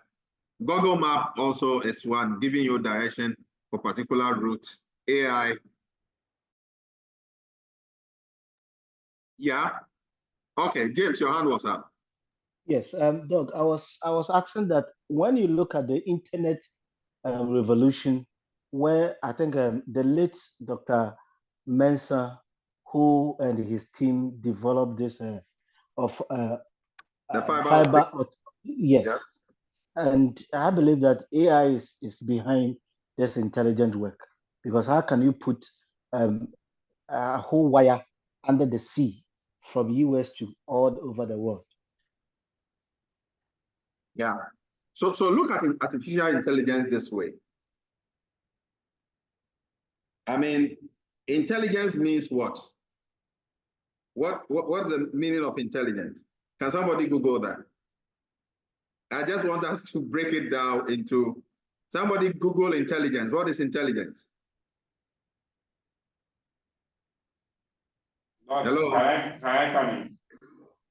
Google Map also is one, giving you direction for particular route. AI. Yeah. Okay, James, your hand was up. Yes, Doug, I was asking that when you look at the internet revolution, where I think the late Dr. Mensah, who and his team developed this fiber. Yes, yeah. And I believe that AI is behind this intelligent work, because how can you put a whole wire under the sea from US to all over the world? Yeah. So look at artificial intelligence this way. Intelligence means what? What's the meaning of intelligence? Can somebody Google that? I just want us to break it down into, somebody Google intelligence. What is intelligence? Hello? Can I come in?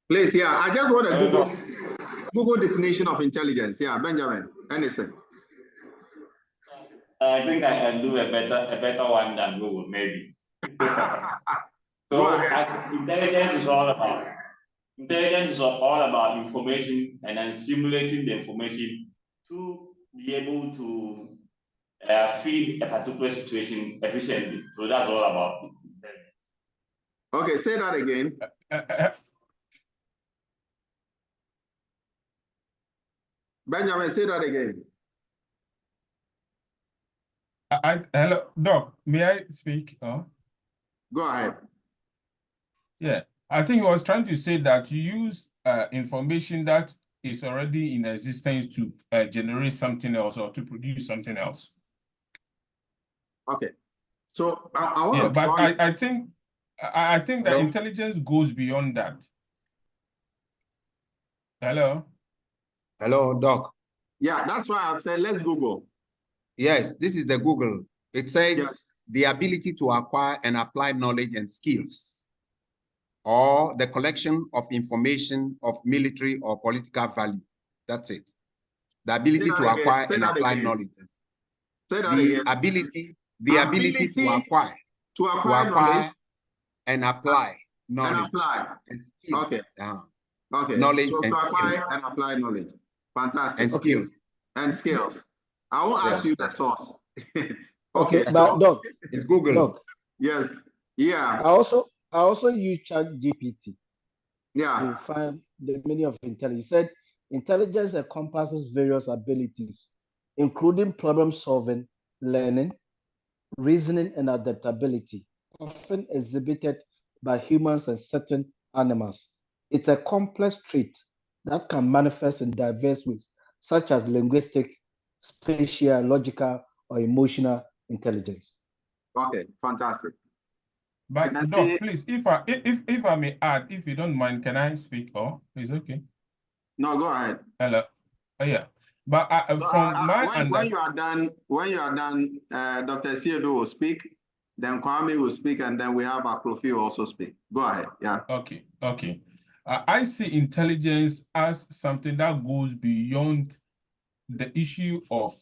Please, yeah, I just want to Google definition of intelligence. Yeah, Benjamin, anything. I think I can do a better one than Google, maybe. So intelligence is all about information, and then simulating the information to be able to feed a particular situation efficiently. So that's all about intelligence. Okay, say that again. Benjamin, say that again. Hello, Doc, may I speak? Go ahead. Yeah, I think I was trying to say that you use information that is already in existence to generate something else or to produce something else. Okay, so I want to but I think that intelligence goes beyond that. Hello? Hello, Doc. Yeah, that's why I've said let's Google. Yes, this is the Google. It says the ability to acquire and apply knowledge and skills, or the collection of information of military or political value. That's it. The ability Say that to again. acquire Say and that apply again. knowledge. Say that The again. ability to acquire. To acquire knowledge. And apply knowledge. And apply. And skills. Okay. Okay. Knowledge So and to acquire skills. and apply knowledge. Fantastic. And skills. And skills. I won't ask you the source. Okay, so but Doc, it's Google. Doc, yes. Yeah. I also use ChatGPT. Yeah. To find the meaning of intelligence. He said intelligence encompasses various abilities, including problem solving, learning, reasoning, and adaptability, often exhibited by humans and certain animals. It's a complex trait that can manifest in diverse ways, such as linguistic, spatial, logical, or emotional intelligence. Okay, fantastic. But Doc, please, if I may add, if you don't mind, can I speak? Oh, is okay. No, go ahead. Hello. Oh, yeah. But from my understanding, when you are done, Dr. Siedo will speak, then Kwame will speak, and then we have Akrofi will also speak. Go ahead. Yeah. Okay. Okay. I see intelligence as something that goes beyond the issue of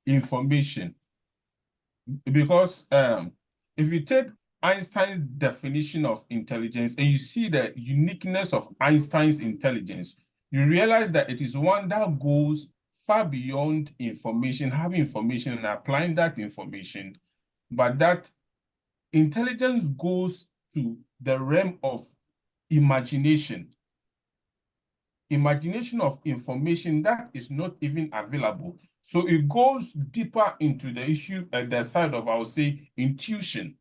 information, because if you take Einstein's definition of intelligence and you see the uniqueness of Einstein's intelligence, you realize that it is one that goes far beyond information, having information and applying that information, but that intelligence goes to the realm of imagination. Imagination of information that is not even available. So it goes deeper into the issue at the side of, I would say, intuition,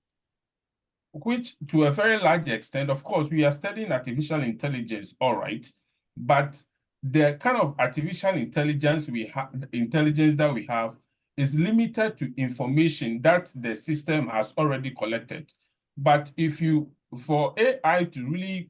which to a very large extent, of course, we are studying artificial intelligence, all right, but the kind of artificial intelligence that we have is limited to information that the system has already collected. But for AI to really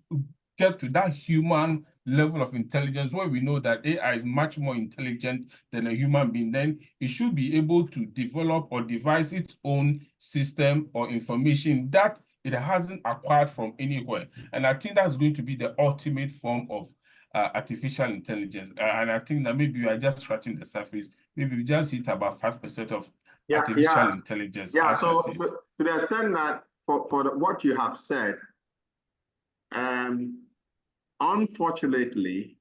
get to that human level of intelligence, where we know that AI is much more intelligent than a human being, then it should be able to develop or devise its own system or information that it hasn't acquired from anywhere. And I think that's going to be the ultimate form of artificial intelligence. And I think that maybe we are just scratching the surface. Maybe we just hit about 5% of artificial intelligence. Yeah, so to the extent that for what you have said, unfortunately,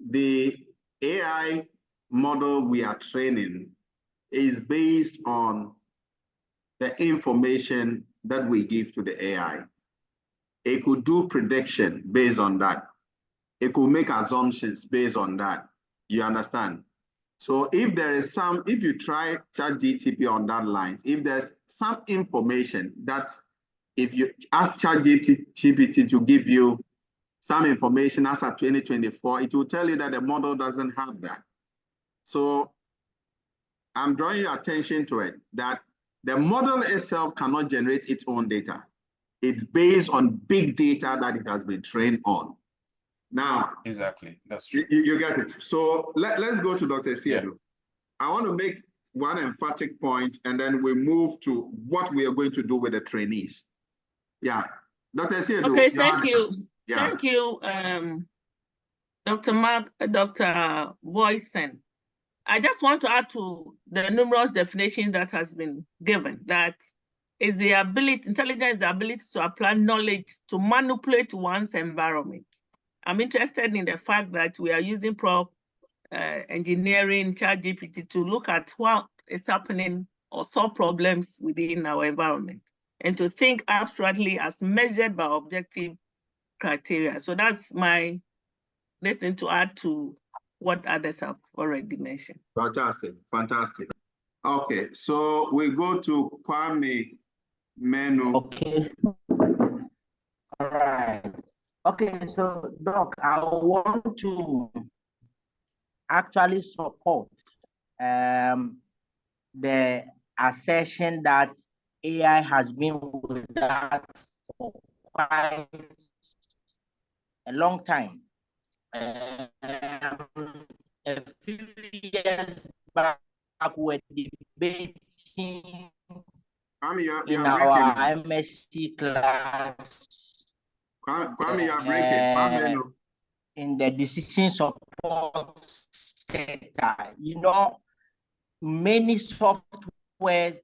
the AI model we are training is based on the information that we give to the AI. It could do prediction based on that. It could make assumptions based on that. You understand? So if you try ChatGPT on that line, if there's some information that if you ask ChatGPT to give you some information as of 2024, it will tell you that the model doesn't have that. So I'm drawing your attention to it, that the model itself cannot generate its own data. It's based on big data that it has been trained on. Now, exactly, that's true. You get it. So let's go to Dr. Siedo. Yeah. I want to make one emphatic point, and then we move to what we are going to do with the trainees. Yeah, Dr. Siedo. Okay, thank you. Yeah. Thank you, Dr. Boysen. I just want to add to the numerous definitions that has been given, that is the ability, intelligence is the ability to apply knowledge to manipulate one's environment. I'm interested in the fact that we are using engineering, ChatGPT to look at what is happening or solve problems within our environment, and to think abstractly as measured by objective criteria. So that's my lesson to add to what others have already mentioned. Fantastic, fantastic. Okay, so we go to Kwame Menu. Okay. All right. Okay, so Doc, I want to actually support the assertion that AI has been with that for quite a long time. A few years back, we were debating in our MSc class. Kwame, you are breaking. In the decision support sector. You know, many softwares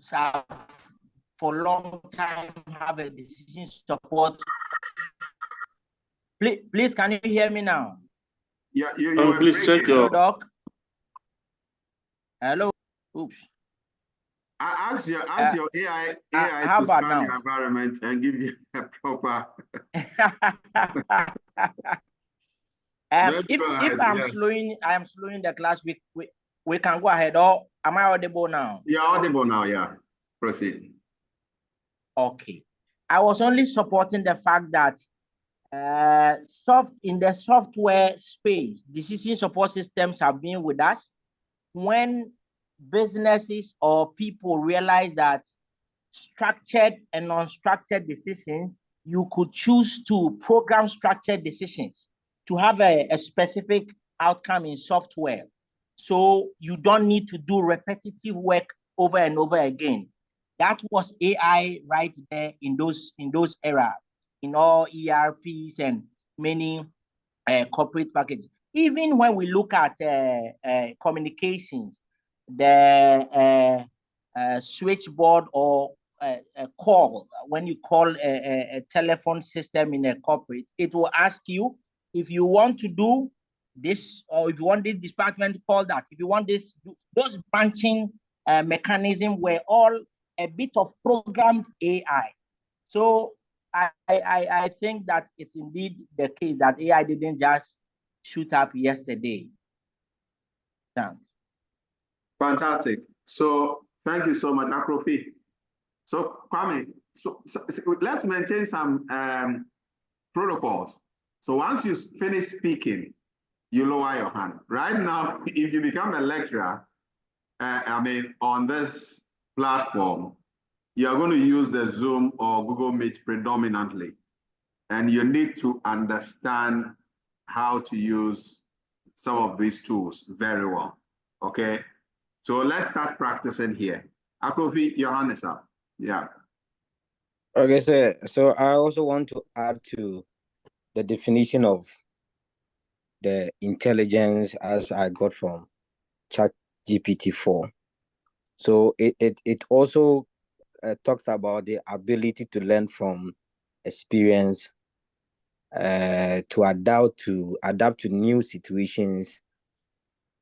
have for a long time have a decision support. Please, can you hear me now? Yeah, you please check your. Hello, Doc. Hello. Oops. Ask your AI how to about scan now? your environment and give you a proper. If I'm slowing the class, we can go ahead. Or am I audible now? You're audible now. Yeah, proceed. Okay, I was only supporting the fact that in the software space, decision support systems have been with us. When businesses or people realize that structured and unstructured decisions, you could choose to program structured decisions to have a specific outcome in software. So you don't need to do repetitive work over and over again. That was AI right there in those era, in all ERPs and many corporate packages. Even when we look at communications, the switchboard or a call, when you call a telephone system in a corporate, it will ask you if you want to do this, or if you want this department to call that, if you want this, those branching mechanism were all a bit of programmed AI. So I think that it's indeed the case that AI didn't just shoot up yesterday. Thanks. Fantastic. So thank you so much, Akrofi. So Kwame, so let's maintain some protocols. So once you finish speaking, you lower your hand. Right now, if you become a lecturer, on this platform, you're going to use the Zoom or Google Meet predominantly. And you need to understand how to use some of these tools very well, okay? So let's start practicing here. Akrofi, your hand is up. Yeah. Okay, sir. So I also want to add to the definition of the intelligence as I got from ChatGPT-4. So it also talks about the ability to learn from experience, to adapt to new situations,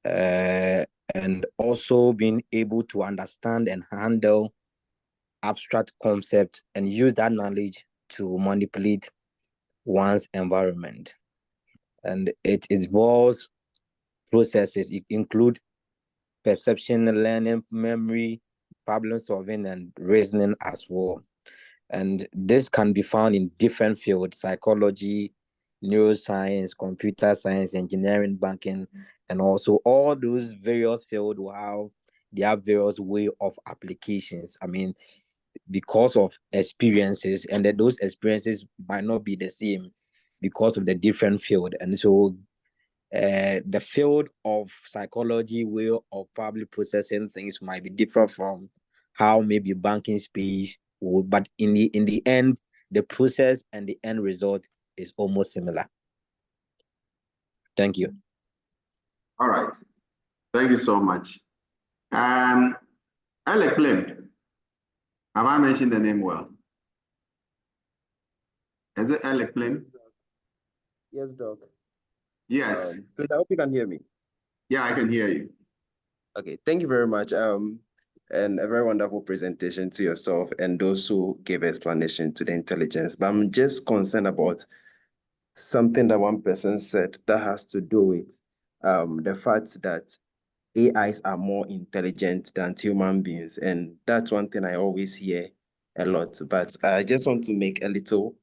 and also being able to understand and handle abstract concepts and use that knowledge to manipulate one's environment. And it involves processes. It include perception, learning, memory, problem solving, and reasoning as well. And this can be found in different fields: psychology, neuroscience, computer science, engineering, banking, and also all those various fields they have various way of applications. I mean, because of experiences, and that those experiences might not be the same because of the different field. And so the field of psychology way of probably processing things might be different from how maybe banking space would, but in the end, the process and the end result is almost similar. Thank you. All right. Thank you so much. Alec Lim. Have I mentioned the name well? Is it Alec Lim? Yes, Doc. Yes. Please, I hope you can hear me. Yeah, I can hear you. Okay, thank you very much. And a very wonderful presentation to yourself and those who gave explanation to the intelligence. But I'm just concerned about something that one person said that has to do with the fact that AIs are more intelligent than human beings. And that's one thing I always hear a lot. But I just want to make a little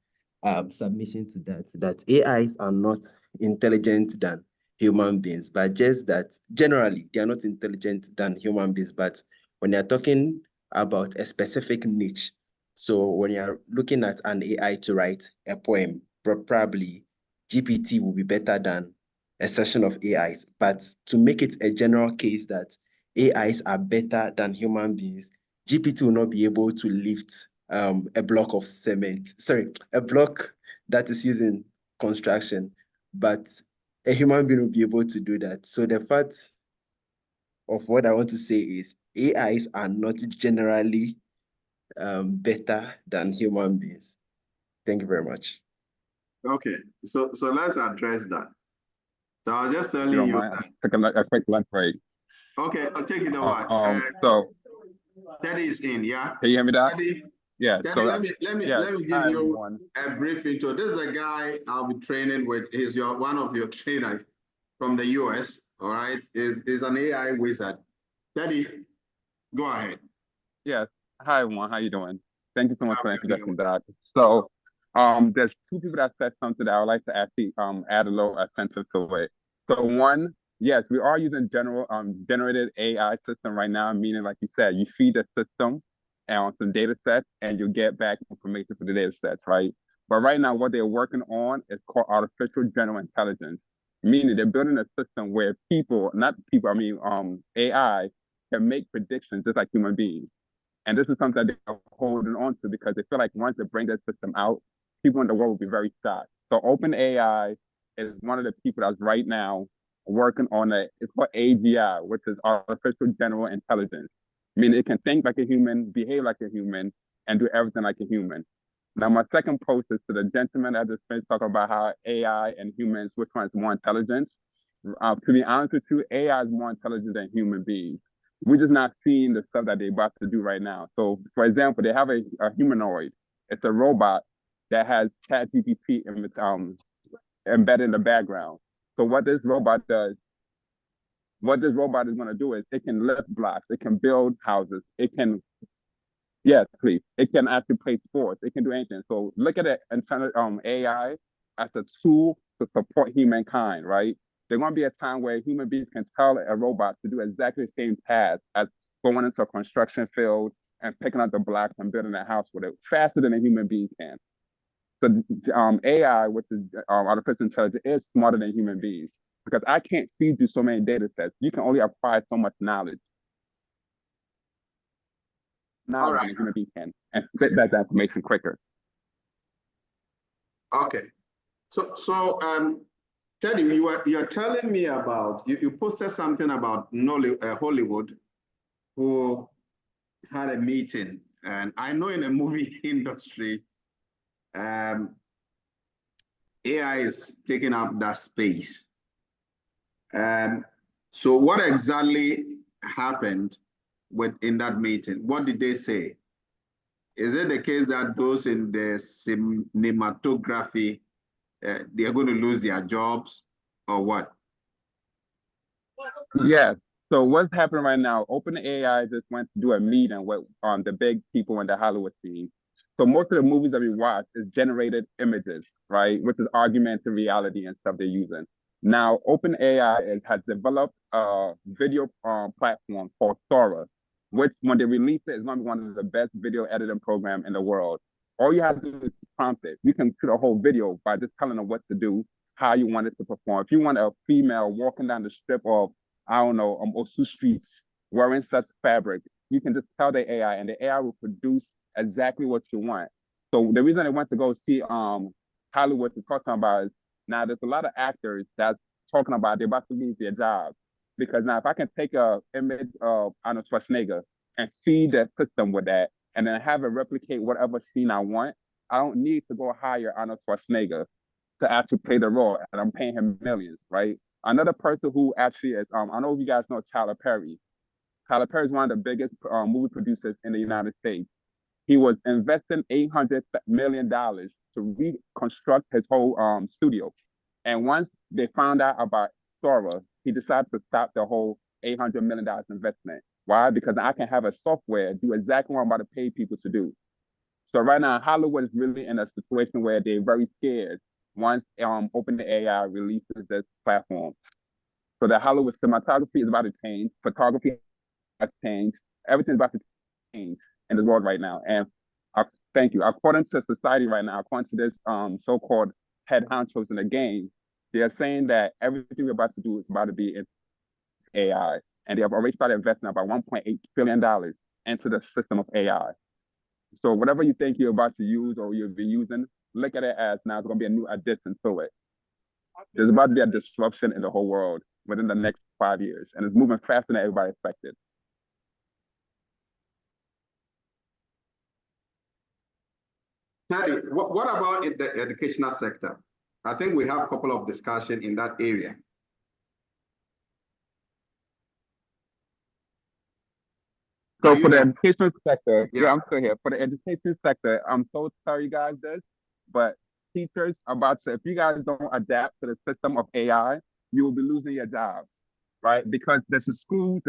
submission to that AIs are not intelligent than human beings, but just that generally they are not intelligent than human beings. But when you're talking about a specific niche, so when you're looking at an AI to write a poem, probably GPT will be better than a session of AIs. But to make it a general case that AIs are better than human beings, GPT will not be able to lift a block of cement, a block that is used in construction. But a human being will be able to do that. So the fact of what I want to say is AIs are not generally better than human beings. Thank you very much. Okay, so let's address that. So I was just telling You don't you mind? that. Take a quick lunch break. Okay, I'll take it over. So Teddy is in, yeah? can you hear me, Doc? Teddy, Yeah. Teddy, So let me yes. give Hi, you everyone. a brief intro. This is a guy I'll be training with. He's one of your trainers from the US. All right, is an AI wizard. Teddy, go ahead. Yes. Hi, everyone. How you doing? Thank you so much for the introduction, Doc. So there's two people that said something that I would like to actually add a little sentence to it. So one, yes, we are using generated AI system right now, meaning like you said, you feed the system on some data sets and you get back information for the data sets, right? But right now, what they're working on is called artificial general intelligence, meaning they're building a system where AI can make predictions just like human beings. And this is something that they're holding on to because they feel like once they bring that system out, people in the world will be very shocked. So OpenAI is one of the people that's right now working on it's called AGI, which is artificial general intelligence. I mean, it can think like a human, behave like a human, and do everything like a human. Now, my second post is to the gentleman that just finished talking about how AI and humans, which one is more intelligence. To be honest with you, AI is more intelligent than human beings. We're just not seeing the stuff that they're about to do right now. So, for example, they have a humanoid. It's a robot that has ChatGPT embedded in the background. So what this robot is going to do is it can lift blocks, it can build houses, it can, yes, please, it can actually play sports, it can do anything. So look at it and AI as a tool to support humankind, right? There's going to be a time where human beings can tell a robot to do exactly the same task as going into a construction field and picking up the blocks and building a house with it faster than a human being can. So AI, which is artificial intelligence, is smarter than human beings because I can't feed you so many data sets. You can only acquire so much knowledge. Knowledge than a human being can, and spit back that information quicker. Okay, so Teddy, you're telling me about you posted something about Hollywood, who had a meeting, and I know in the movie industry, AI is taking up that space. So what exactly happened in that meeting? What did they say? Is it the case that those in the cinematography, they are going to lose their jobs, or what? Yeah. So what's happening right now? OpenAI just went to do a meeting with the big people in the Hollywood scene. So most of the movies that we watch is generated images, right? Which is augmented reality and stuff they're using. Now, OpenAI has developed a video platform called Sora, which when they release it is going to be one of the best video editing programs in the world. All you have to do is prompt it. You can shoot a whole video by just telling them what to do, how you want it to perform. If you want a female walking down the strip of, I don't know, Osu streets wearing such fabric, you can just tell the AI and the AI will produce exactly what you want. So the reason I went to go see Hollywood is talking about is now there's a lot of actors that's talking about they're about to lose their jobs. Because now if I can take an image of Arnold Schwarzenegger and feed the system with that and then have it replicate whatever scene I want, I don't need to go hire Arnold Schwarzenegger to actually play the role, and I'm paying him millions, right? Another person who actually is, I don't know if you guys know Tyler Perry. Tyler Perry is one of the biggest movie producers in the United States. He was investing $800 million to reconstruct his whole studio. And once they found out about Sora, he decided to stop the whole $800 million investment. Why? Because I can have a software do exactly what I'm about to pay people to do. So right now, Hollywood is really in a situation where they're very scared once OpenAI releases this platform. So the Hollywood cinematography is about to change, photography has changed, everything's about to change in the world right now. And thank you. According to society right now, according to this so-called head honchos in the game, they are saying that everything we're about to do is about to be in AI. And they have already started investing about $1.8 billion into the system of AI. So whatever you think you're about to use or you've been using, look at it as now it's going to be a new addition to it. There's about to be a disruption in the whole world within the next 5 years, and it's moving faster than everybody expected. Teddy, what about in the educational sector? I think we have a couple of discussion in that area. So for the education sector, yeah, I'm still here. For the education sector, I'm so sorry you guys this, but teachers are about to, if you guys don't adapt to the system of AI, you will be losing your jobs, right? Because there's 3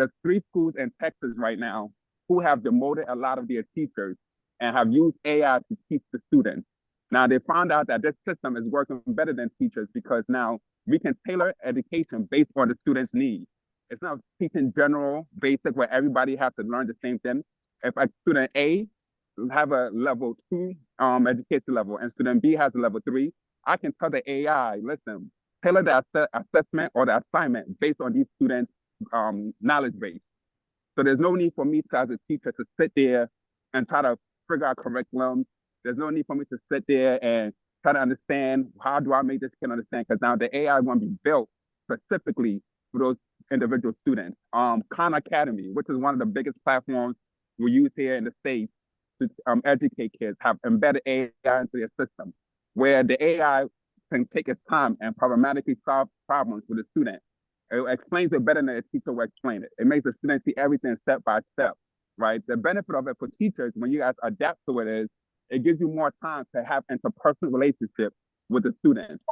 schools in Texas right now who have demoted a lot of their teachers and have used AI to teach the students. Now they found out that this system is working better than teachers because now we can tailor education based on the students' needs. It's not teaching general, basic, where everybody has to learn the same thing. If a student A have a level 2 education level and student B has a level 3, I can tell the AI, listen, tailor the assessment or the assignment based on these students' knowledge base. So there's no need for me as a teacher to sit there and try to figure out curriculum. There's no need for me to sit there and try to understand, how do I make this kid understand? Because now the AI won't be built specifically for those individual students. Khan Academy, which is one of the biggest platforms we use here in the States to educate kids, have embedded AI into their system, where the AI can take its time and problematically solve problems with the student. It explains it better than a teacher will explain it. It makes the student see everything step by step, right? The benefit of it for teachers, when you guys adapt to it, is it gives you more time to have interpersonal relationships with the students,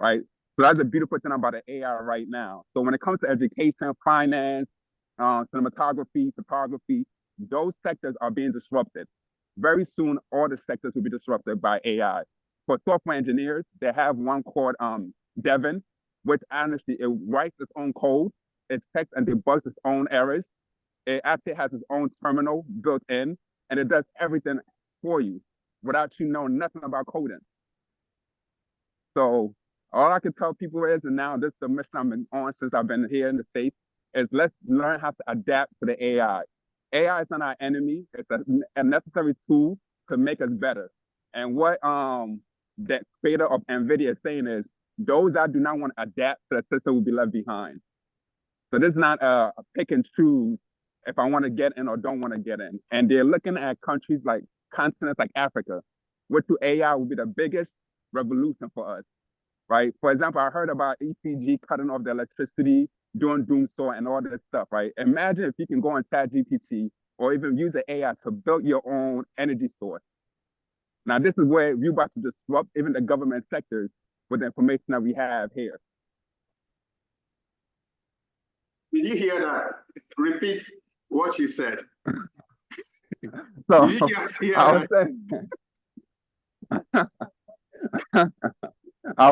right? So that's a beautiful thing about the AI right now. So when it comes to education, finance, cinematography, photography, those sectors are being disrupted. Very soon, all the sectors will be disrupted by AI. For software engineers, they have one called Devin, which honestly, it writes its own code, it checks and debugs its own errors. It actually has its own terminal built in, and it does everything for you without you knowing nothing about coding. So all I can tell people is, and now this is the mission I've been on since I've been here in the States, is let's learn how to adapt to the AI. AI is not our enemy. It's a necessary tool to make us better. And what the creator of NVIDIA is saying is, those that do not want to adapt to the system will be left behind. So this is not a pick and choose if I want to get in or don't want to get in. And they're looking at countries like continents like Africa, which to AI will be the biggest revolution for us, right? For example, I heard about ECG cutting off the electricity, doing doomsday and all this stuff, right? Imagine if you can go on ChatGPT or even use the AI to build your own energy source. Now, this is where we're about to disrupt even the government sectors with the information that we have here. Did you hear that? Repeat what you said. So Did you just hear I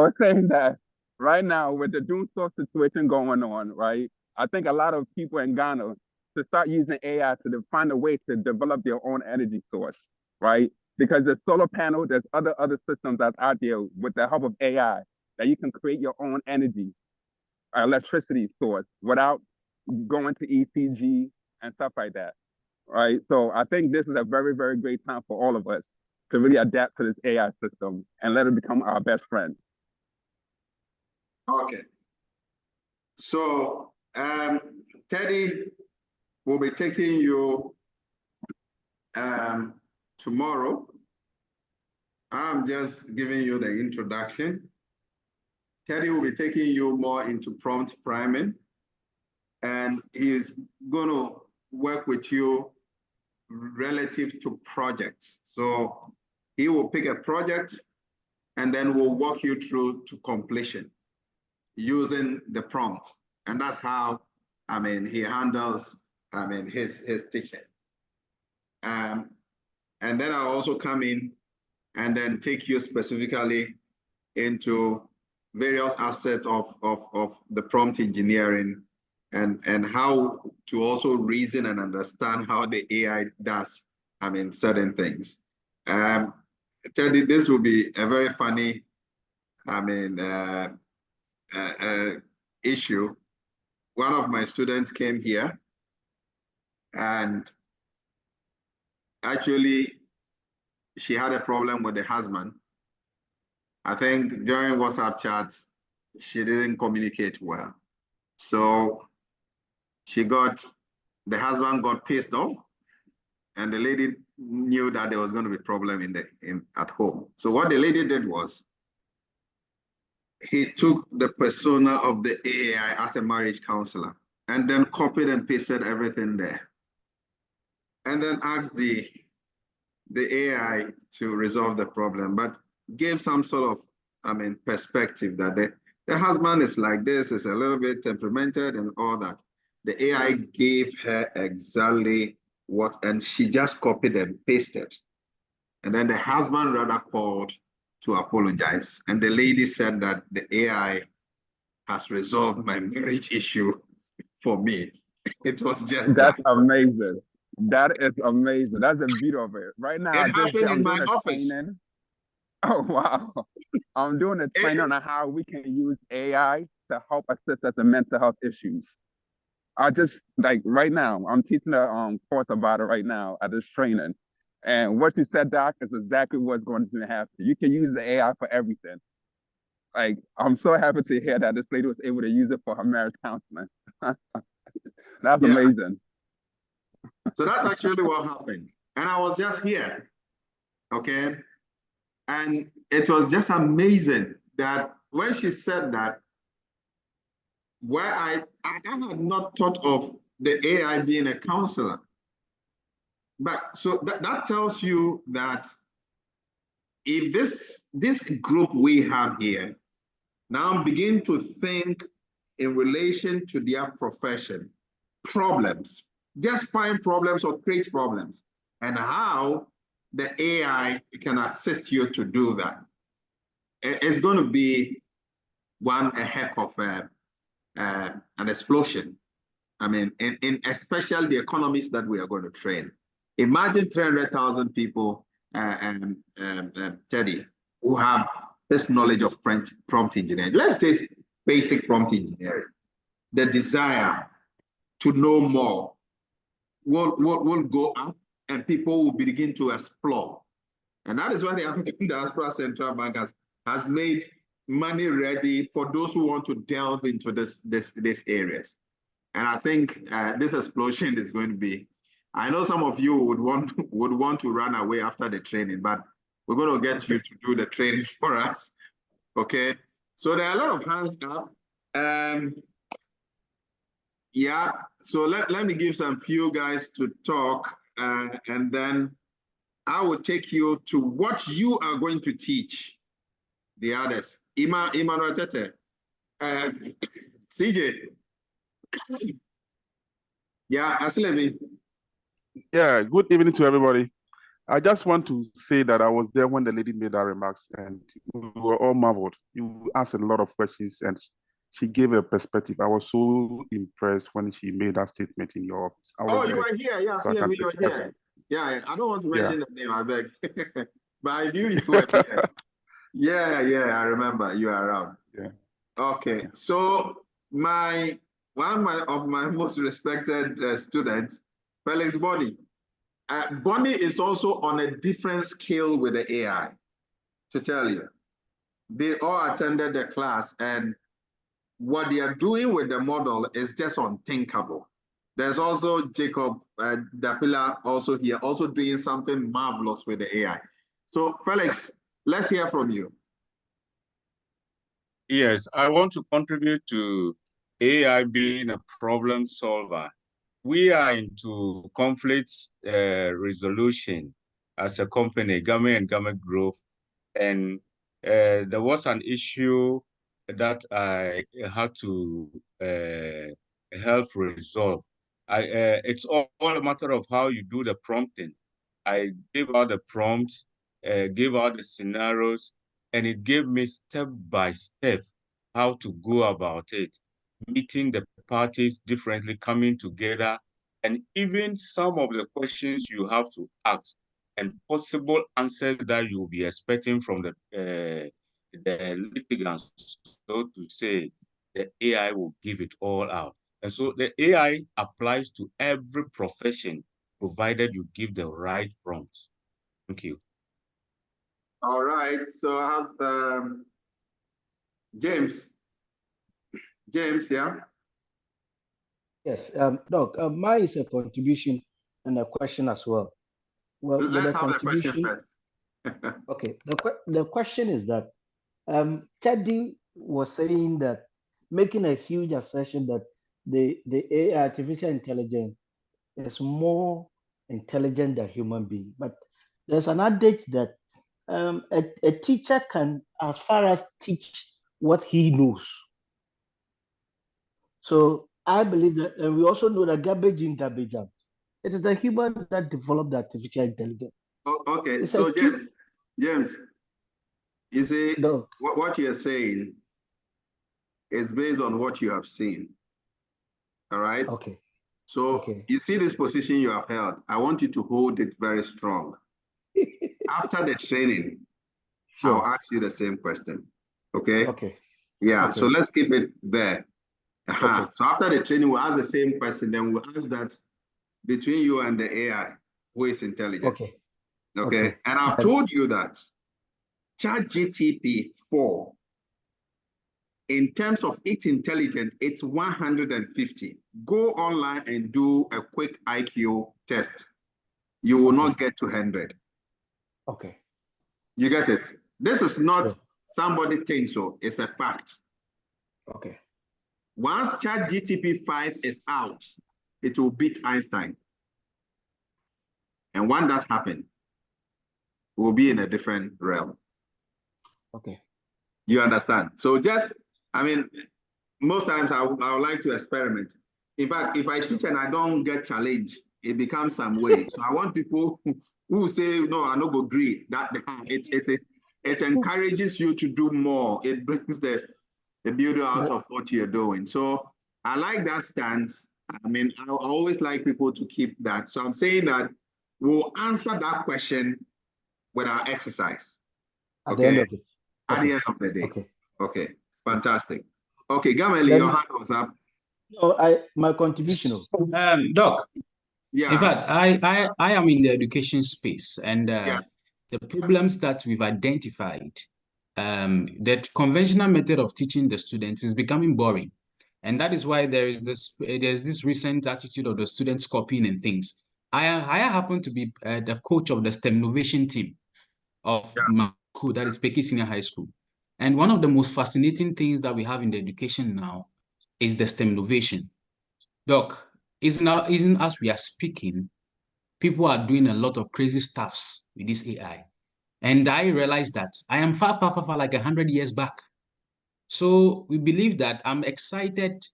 was saying that right now with the doomsday situation going on, right? I think a lot of people in Ghana to start using AI to find a way to develop their own energy source, right? Because the solar panel, there's other systems that's out there with the help of AI that you can create your own energy, electricity source without going to ECG and stuff like that, right? So I think this is a very, very great time for all of us to really adapt to this AI system and let it become our best friend. Okay. So Teddy will be taking you tomorrow. I'm just giving you the introduction. Teddy will be taking you more into prompt priming, and he's going to work with you relative to projects. So he will pick a project and then we'll walk you through to completion using the prompt. And that's how, he handles, his teaching. And then I'll also come in and then take you specifically into various aspects of the prompt engineering and how to also reason and understand how the AI does, certain things. Teddy, this will be a very funny, issue. One of my students came here and actually she had a problem with the husband. I think during WhatsApp chats, she didn't communicate well. So the husband got pissed off, and the lady knew that there was going to be a problem at home. So what the lady did was, he took the persona of the AI as a marriage counselor and then copied and pasted everything there. And then asked the AI to resolve the problem, but gave some sort of, perspective that the husband is like this, is a little bit temperamented and all that. The AI gave her exactly what, and she just copied and pasted. And then the husband rather called to apologize. And the lady said that the AI has resolved my marriage issue for me. It was just That's amazing. That is amazing. That's the beauty of it. Right now, it happened in my office. Training. Oh, wow. I'm doing a training on how we can use AI to help assist us in mental health issues. I just, like, right now, I'm teaching a course about it right now at this training. And what you said, Doc, is exactly what's going to happen. You can use the AI for everything. Like, I'm so happy to hear that this lady was able to use it for her marriage counseling. That's amazing. So that's actually what happened. And I was just here, okay? And it was just amazing that when she said that, where I had not thought of the AI being a counselor. But so that tells you that if this group we have here now begin to think in relation to their profession, problems, just find problems or create problems, and how the AI can assist you to do that. It's going to be a heck of an explosion. I mean, in especially the economies that we are going to train. Imagine 300,000 people, Teddy, who have this knowledge of prompt engineering. Let's take basic prompt engineering. The desire to know more will go up, and people will begin to explore. And that is why the African Diaspora Central Bank has made money ready for those who want to delve into these areas. And I think this explosion is going to be, I know some of you would want to run away after the training, but we're going to get you to do the training for us. Okay. So there are a lot of hands up. Yeah. So let me give some few guys to talk, and then I will take you to what you are going to teach the others. Emmanuel Tete, CJ. Yeah, Asilevi. Yeah, good evening to everybody. I just want to say that I was there when the lady made her remarks, and we were all marveled. You asked a lot of questions, and she gave a perspective. I was so impressed when she made that statement in your office. You were here. Yeah, so you were here. Yeah, I don't want to mention the name, I beg. But I knew you were here. Yeah, I remember you are around. Yeah. Okay, so one of my most respected students, Felix Bonny. Bonny is also on a different scale with the AI, to tell you. They all attended the class, and what they are doing with the model is just unthinkable. There's also Jacob Dapila also here, also doing something marvelous with the AI. So Felix, let's hear from you. Yes, I want to contribute to AI being a problem solver. We are into conflict resolution as a company, Gamay and Gamay Growth, and there was an issue that I had to help resolve. It's all a matter of how you do the prompting. I gave out the prompt, gave out the scenarios, and it gave me step by step how to go about it, meeting the parties differently, coming together, and even some of the questions you have to ask and possible answers that you'll be expecting from the litigants, so to say, the AI will give it all out. And so the AI applies to every profession, provided you give the right prompts. Thank you. All right, so I have James. James, yeah? Yes, Doc, mine is a contribution and a question as well. Well, with Let's a have a question contribution, first. okay, the question is that Teddy was saying that, making a huge assertion that the AI, artificial intelligence, is more intelligent than human being. But there's an adage that a teacher can, as far as teach what he knows. So I believe that, and we also know that garbage in, garbage out. It is the human that developed the artificial intelligence. Okay, It's so a James, you see, No. what you're saying is based on what you have seen. All right? Okay. So Okay. you see this position you have held. I want you to hold it very strong. After the training, Sure. I'll ask you the same question. Okay? Okay. Yeah, Okay. so let's keep it there. Okay. So after the training, we'll ask the same question. Then we'll ask that between you and the AI, who is intelligent. Okay. Okay. Okay. And I've told you that ChatGPT 4, in terms of its intelligence, it's 150. Go online and do a quick IQ test. You will not get to 100. Okay. You get it? This is not Sure. somebody thinks so. It's a fact. Okay. Once ChatGPT 5 is out, it will beat Einstein. And when that happens, we'll be in a different realm. Okay. You understand? So just, I mean, most times I would like to experiment. In fact, if I teach and I don't get challenged, it becomes some way. So I want people who say, no, I no go agree. That it encourages you to do more. It brings the beauty out of what you're doing. So I like that stance. I mean, I always like people to keep that. So I'm saying that we'll answer that question with our exercise. At the end of it. At Okay. the end of the day. Okay. Okay. Fantastic. Okay, Gameli, Then your hand was up. No, my contribution. Doc. Yeah. In fact, I am in the education space, and the problems that we've identified, that conventional method of teaching the students is becoming boring. And that is why there's this recent attitude of the students copying and things. I happen to be the coach of the STEM innovation team of my school, that is Peki Senior High School. And one of the most fascinating things that we have in the education now is the STEM innovation. Doc, isn't as we are speaking, people are doing a lot of crazy stuffs with this AI. And I realized that I am far like 100 years back. So we believe that I'm excited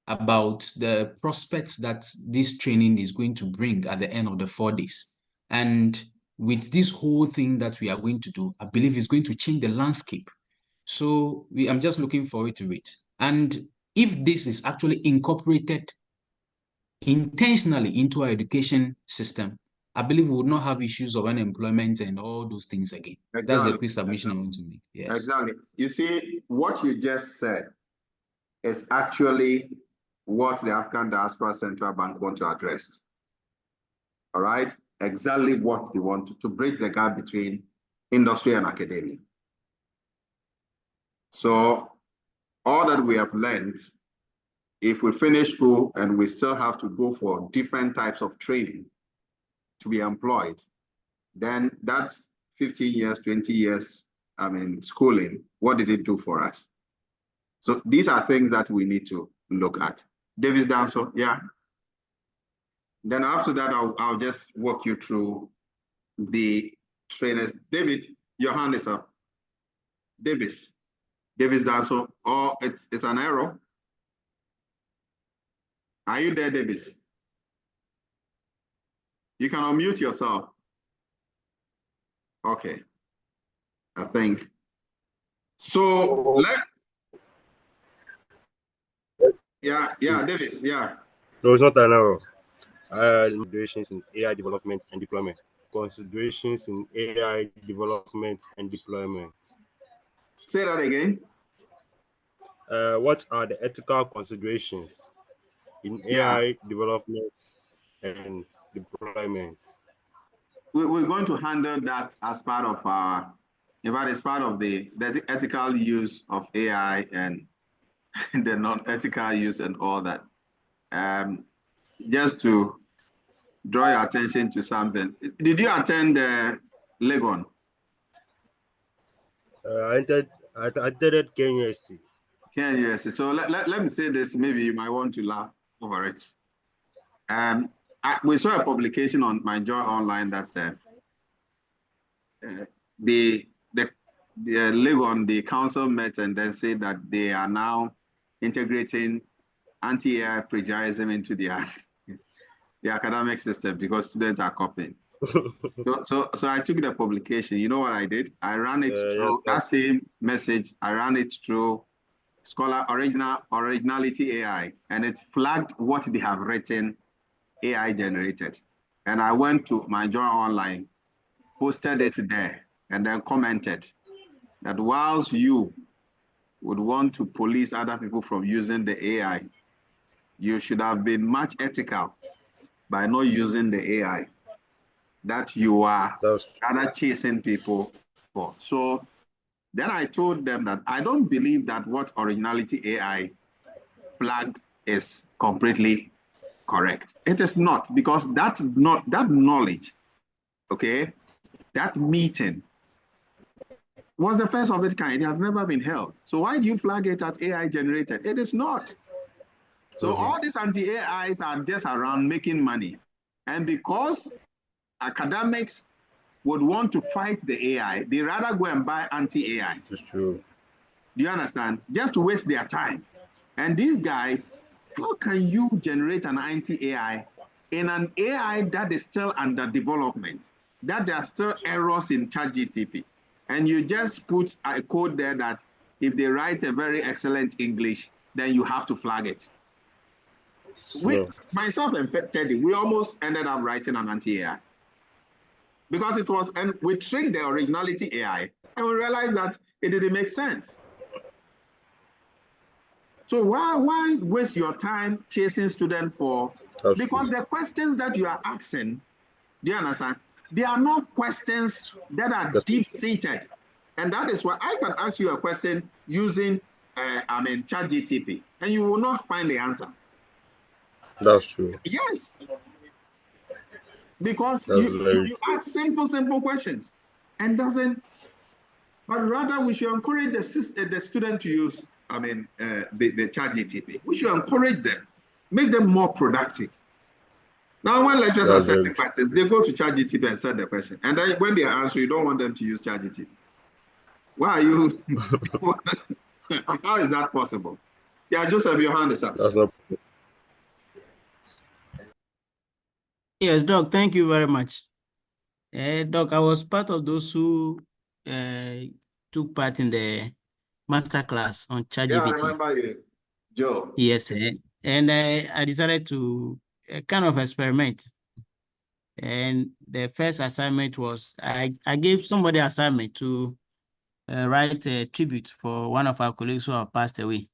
about the prospects that this training is going to bring at the end of the 4 days. And with this whole thing that we are going to do, I believe it's going to change the landscape. So I'm just looking forward to it. And if this is actually incorporated intentionally into our education system, I believe we would not have issues of unemployment and all those things again. Exactly. That's the quick submission I want to make. Yes. Exactly. You see, what you just said is actually what the African Diaspora Central Bank want to address. All right? Exactly what they want to bridge the gap between industry and academia. So all that we have learned, if we finish school and we still have to go for different types of training to be employed, then that's 15 years, 20 years, I mean, schooling. What did it do for us? So these are things that we need to look at. Davis Danso, yeah. Then after that, I'll just walk you through the trainers. David, your hand is up. Davis Danso, or it's an error. Are you there, Davis? You can unmute yourself. Okay, I think. So yeah, Davis, yeah. No, it's not an error. Considerations in AI development and deployment. Considerations in AI development and deployment. Say that again. What are the ethical considerations in AI development and deployment? We're going to handle that as part of our, in fact, it's part of the ethical use of AI and the non-ethical use and all that. Just to draw your attention to something. Did you attend Legon? I attended Kenya University. Kenya University. So let me say this, maybe you might want to laugh over it. We saw a publication on My Joy Online that the Legon, the council met and then said that they are now integrating anti-AI plagiarism into the academic system because students are copying. So I took the publication. You know what I did? I ran it through that same message. I ran it through Scholar Originality AI, and it flagged what they have written AI generated. And I went to My Joy Online, posted it there, and then commented that whilst you would want to police other people from using the AI, you should have been much ethical by not using the AI that you are rather chasing people for. So then I told them that I don't believe that what Originality AI flagged is completely correct. It is not, because that knowledge, okay, that meeting was the first of its kind. It has never been held. So why do you flag it as AI generated? It is not. So all these anti-AIs are just around making money. And because academics would want to fight the AI, they rather go and buy anti-AI. It's true. Do you understand? Just to waste their time. And these guys, how can you generate an anti-AI in an AI that is still under development, that there are still errors in ChatGPT? And you just put a code there that if they write a very excellent English, then you have to flag it. Myself and Teddy, we almost ended up writing an anti-AI. Because it was, and we trained the Originality AI, and we realized that it didn't make sense. So why waste your time chasing students for, because the questions that you are asking, do you understand? They are not questions that are deep-seated. And that is why I can ask you a question using, ChatGPT, and you will not find the answer. That's true. Yes. Because you ask simple questions and doesn't, but rather we should encourage the student to use, the ChatGPT. We should encourage them, make them more productive. Now, when lecturers are setting questions, they go to ChatGPT and set the question. And then when they answer, you don't want them to use ChatGPT. Why are you? How is that possible? Yeah, Joseph, your hand is up. That's not. Yes, Doc, thank you very much. Doc, I was part of those who took part in the masterclass on ChatGPT. Yeah, I remember you, Joe. Yes, and I decided to kind of experiment. And the first assignment was, I gave somebody an assignment to write a tribute for one of our colleagues who have passed away.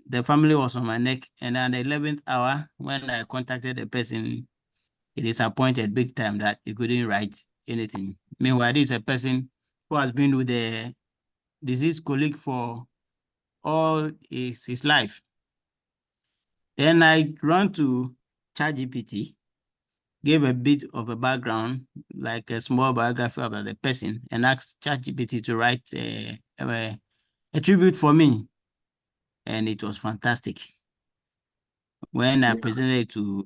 The family was on my neck, and at the 11th hour, when I contacted the person, he disappointed big time that he couldn't write anything. Meanwhile, this is a person who has been with the deceased colleague for all his life. Then I ran to ChatGPT, gave a bit of a background, like a small biography about the person, and asked ChatGPT to write a tribute for me. And it was fantastic. When I presented it to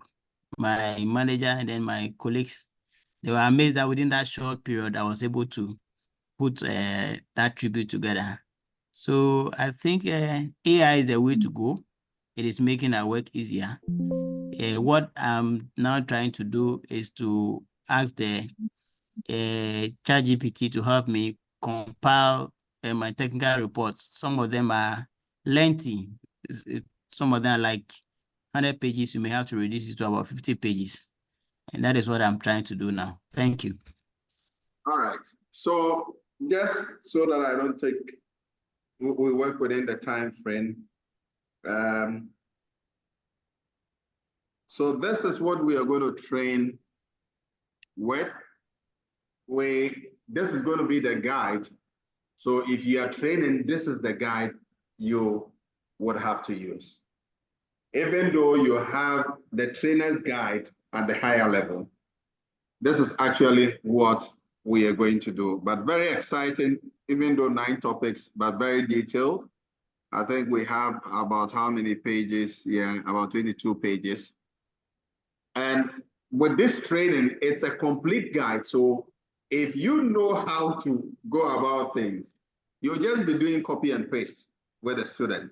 my manager and then my colleagues, they were amazed that within that short period, I was able to put that tribute together. So I think AI is the way to go. It is making our work easier. What I'm now trying to do is to ask the ChatGPT to help me compile my technical reports. Some of them are lengthy. Some of them are like 100 pages. You may have to reduce it to about 50 pages. And that is what I'm trying to do now. Thank you. All right. So just so that I don't take, we work within the time frame. So this is what we are going to train with. This is going to be the guide. So if you are training, this is the guide you would have to use. Even though you have the trainer's guide at the higher level, this is actually what we are going to do. But very exciting, even though 9 topics, but very detailed. I think we have about how many pages? Yeah, about 22 pages. And with this training, it's a complete guide. So if you know how to go about things, you'll just be doing copy and paste with the student.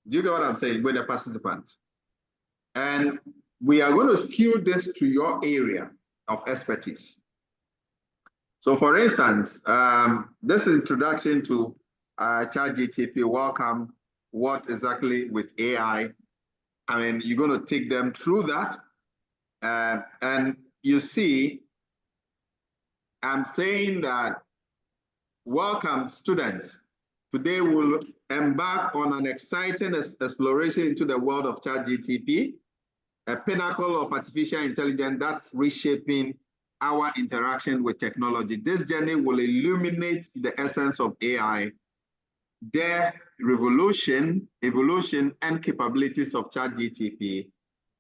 Do you get what I'm saying? With the participant. And we are going to skew this to your area of expertise. So for instance, this introduction to ChatGPT, welcome, what exactly with AI. I mean, you're going to take them through that. And you see, I'm saying that, welcome students. Today we'll embark on an exciting exploration into the world of ChatGPT, a pinnacle of artificial intelligence that's reshaping our interaction with technology. This journey will illuminate the essence of AI, their revolution, evolution, and capabilities of ChatGPT,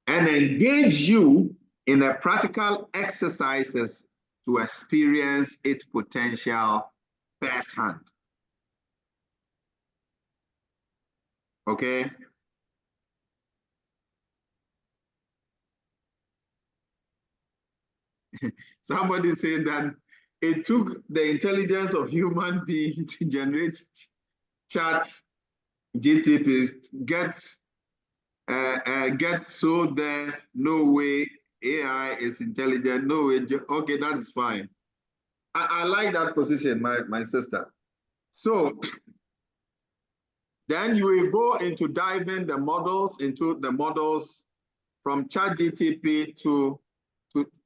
and engage you in a practical exercises to experience its potential firsthand. Okay? Somebody said that it took the intelligence of human being to generate chat GTPs, get so there, no way AI is intelligent, no way, okay, that is fine. I like that position, my sister. So then you will go into diving the models, into the models from ChatGTP to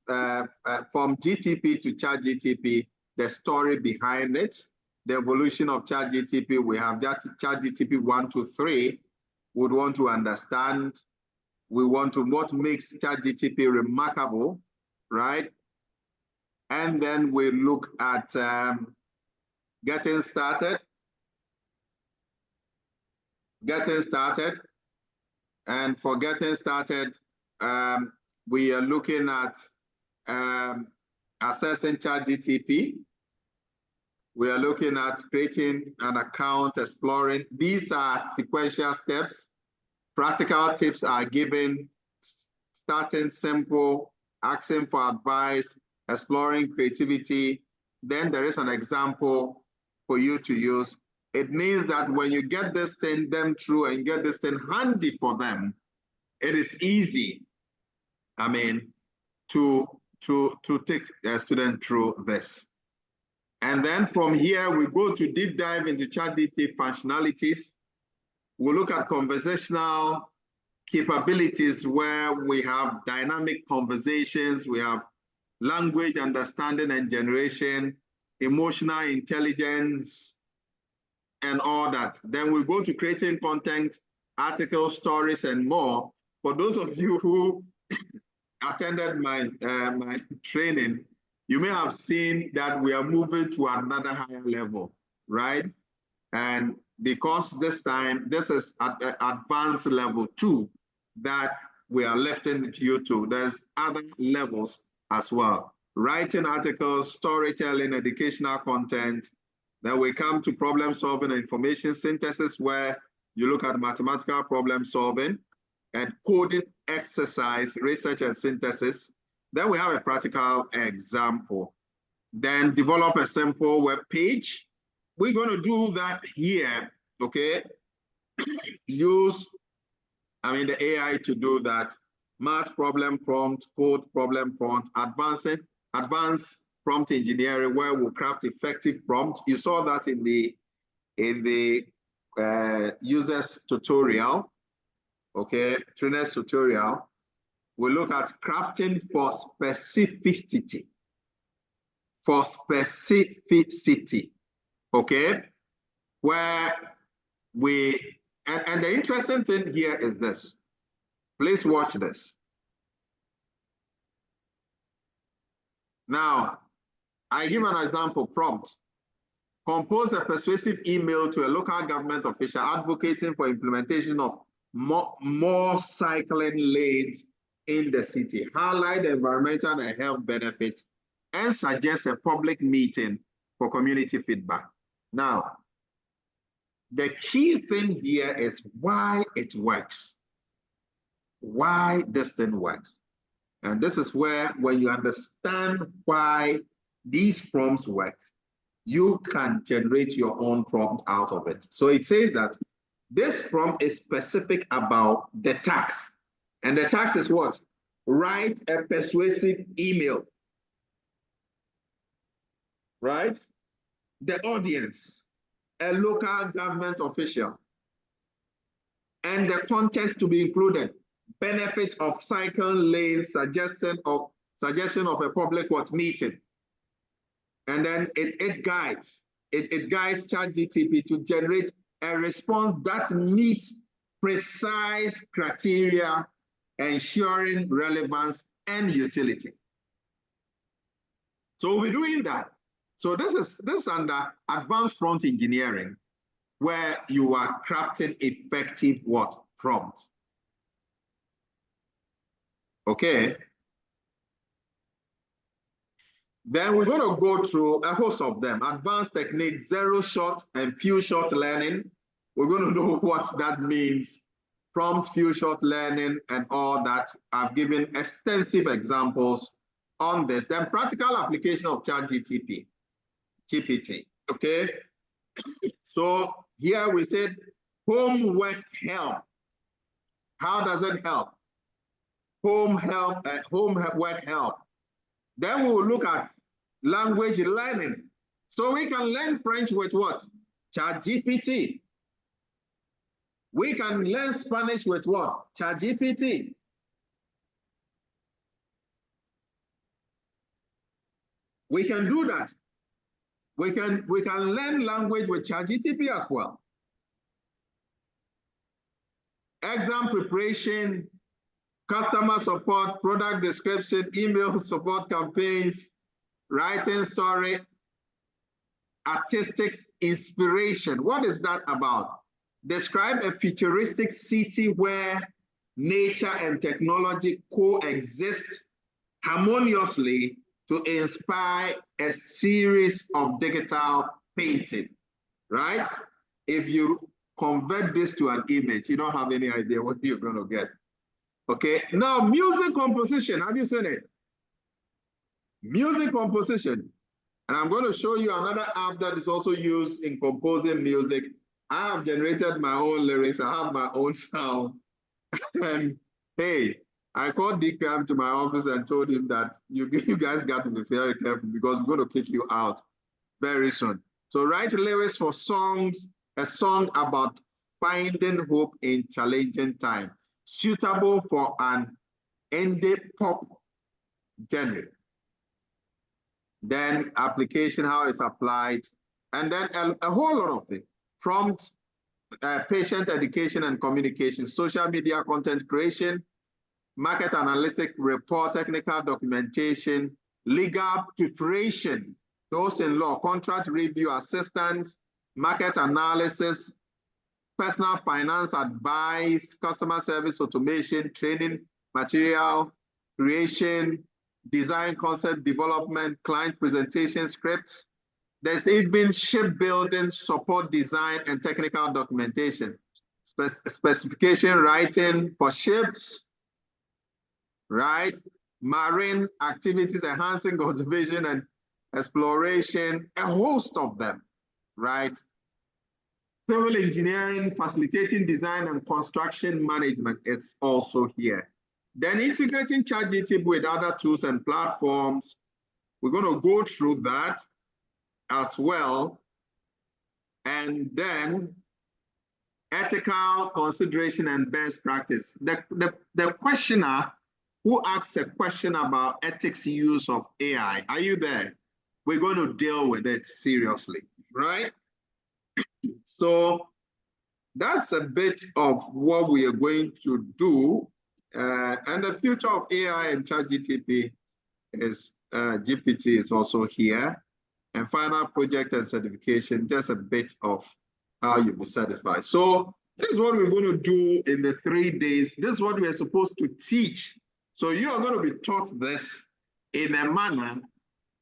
from GTP to ChatGTP, the story behind it, the evolution of ChatGTP. We have ChatGTP 1 to 3. Would want to understand. We want to what makes ChatGTP remarkable, right? And then we look at getting started. And for getting started, we are looking at assessing ChatGTP. We are looking at creating an account, exploring. These are sequential steps. Practical tips are given, starting simple, asking for advice, exploring creativity. Then there is an example for you to use. It means that when you get this thing them through and get this thing handy for them, it is easy, I mean, to take a student through this. And then from here, we go to deep dive into ChatGPT functionalities. We'll look at conversational capabilities where we have dynamic conversations, we have language understanding and generation, emotional intelligence, and all that. Then we go to creating content, articles, stories, and more. For those of you who attended my training, you may have seen that we are moving to another higher level, right? And because this time, this is at the advanced level 2 that we are lifting you to. There's other levels as well. Writing articles, storytelling, educational content. Then we come to problem solving and information synthesis, where you look at mathematical problem solving and coding exercise, research and synthesis. Then we have a practical example. Then develop a simple web page. We're going to do that here, okay? Use, the AI to do that. Math problem prompt, code problem prompt, advanced prompt engineering, where we'll craft effective prompt. You saw that in the users tutorial, okay, trainers tutorial. We look at crafting for specificity. Okay, where we, and the interesting thing here is this. Please watch this. Now, I give an example prompt. Compose a persuasive email to a local government official advocating for implementation of more cycling lanes in the city. Highlight the environmental and health benefits and suggest a public meeting for community feedback. Now, the key thing here is why it works. Why this thing works. And this is where, when you understand why these prompts work, you can generate your own prompt out of it. So it says that this prompt is specific about the task. And the task is what? Write a persuasive email. Right? The audience, a local government official, and the context to be included. Benefit of cycle lanes, suggestion of a public meeting. And then it guides ChatGPT to generate a response that meets precise criteria, ensuring relevance and utility. So we're doing that. So this is under advanced prompt engineering, where you are crafting effective prompts. Okay. Then we're going to go through a host of them. Advanced techniques, zero-shot and few-shot learning. We're going to know what that means. Prompt, few-shot learning, and all that. I've given extensive examples on this. Then practical application of ChatGPT. Okay. So here we said homework help. How does it help? Homework help. Then we will look at language learning. So we can learn French with what? ChatGPT. We can learn Spanish with what? ChatGPT. We can do that. We can learn language with ChatGPT as well. Exam preparation, customer support, product description, email support campaigns, writing story, artistics, inspiration. What is that about? Describe a futuristic city where nature and technology coexist harmoniously to inspire a series of digital painting, right? If you convert this to an image, you don't have any idea what you're going to get. Okay, now music composition, have you seen it? Music composition. And I'm going to show you another app that is also used in composing music. I have generated my own lyrics, I have my own sound. And hey, I called Dikram to my office and told him that you guys got to be very careful because we're going to kick you out very soon. So write lyrics for songs, a song about finding hope in challenging time, suitable for an indie pop genre. Then application, how it's applied, and then a whole lot of things. Prompt, patient education and communication, social media content creation, market analytic report, technical documentation, legal preparation, those in law, contract review assistance, market analysis, personal finance advice, customer service automation, training material creation, design concept development, client presentation scripts. There's even shipbuilding, support design, and technical documentation. Specification writing for ships, right? Marine activities, enhancing conservation and exploration, a host of them, right? Civil engineering, facilitating design and construction management, it's also here. Then integrating ChatGPT with other tools and platforms. We're going to go through that as well. And then ethical consideration and best practice. The questioner who asks a question about ethics use of AI, are you there? We're going to deal with it seriously, right? So that's a bit of what we are going to do. And the future of AI and ChatGPT is, GPT is also here. And final project and certification, just a bit of how you'll be certified. So this is what we're going to do in the 3 days. This is what we are supposed to teach. So you are going to be taught this in a manner,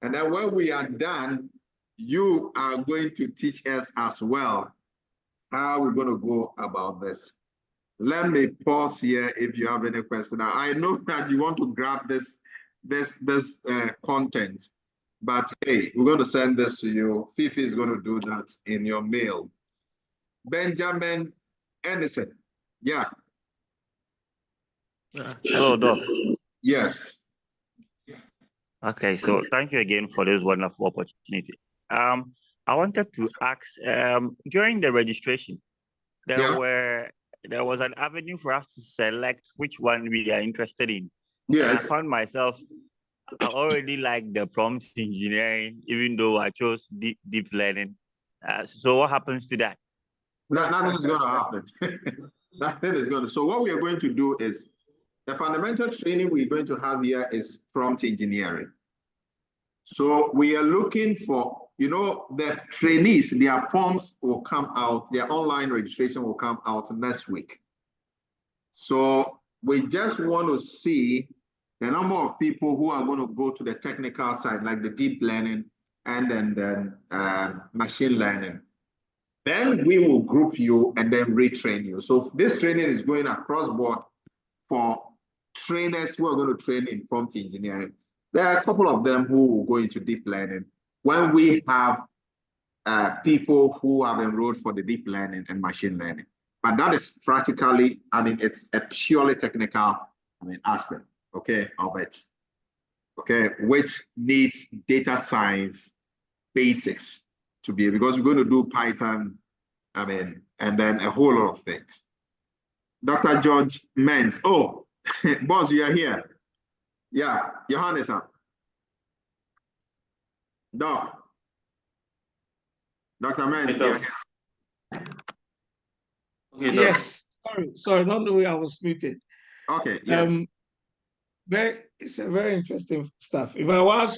and then when we are done, you are going to teach us as well how we're going to go about this. Let me pause here if you have any question. Now, I know that you want to grab this content, but hey, we're going to send this to you. Fifi is going to do that in your mail. Benjamin Anderson. Yeah. Hello, Doc. Yes. Okay, so thank you again for this wonderful opportunity. I wanted to ask, during the registration, there was an avenue for us to select which one we are interested in. Yes. And I found myself, I already like the prompt engineering, even though I chose deep learning. So what happens to that? Nothing is going to happen. Nothing is going to. So what we are going to do is, the fundamental training we're going to have here is prompt engineering. So we are looking for, the trainees, their forms will come out, their online registration will come out next week. So we just want to see the number of people who are going to go to the technical side, like the deep learning and then machine learning. Then we will group you and then retrain you. So this training is going across board for trainers who are going to train in prompt engineering. There are a couple of them who will go into deep learning. When we have people who have enrolled for the deep learning and machine learning. But that is practically, it's a purely technical, aspect, okay, of it, okay, which needs data science basics to be, because we're going to do Python, and then a whole lot of things. Dr. George Menz. Oh, boss, you are here. Yeah, your hand is up. Doc. Dr. Menz. Okay, yes, sorry, not the way I was muted. Okay, yeah. It's a very interesting stuff. If I was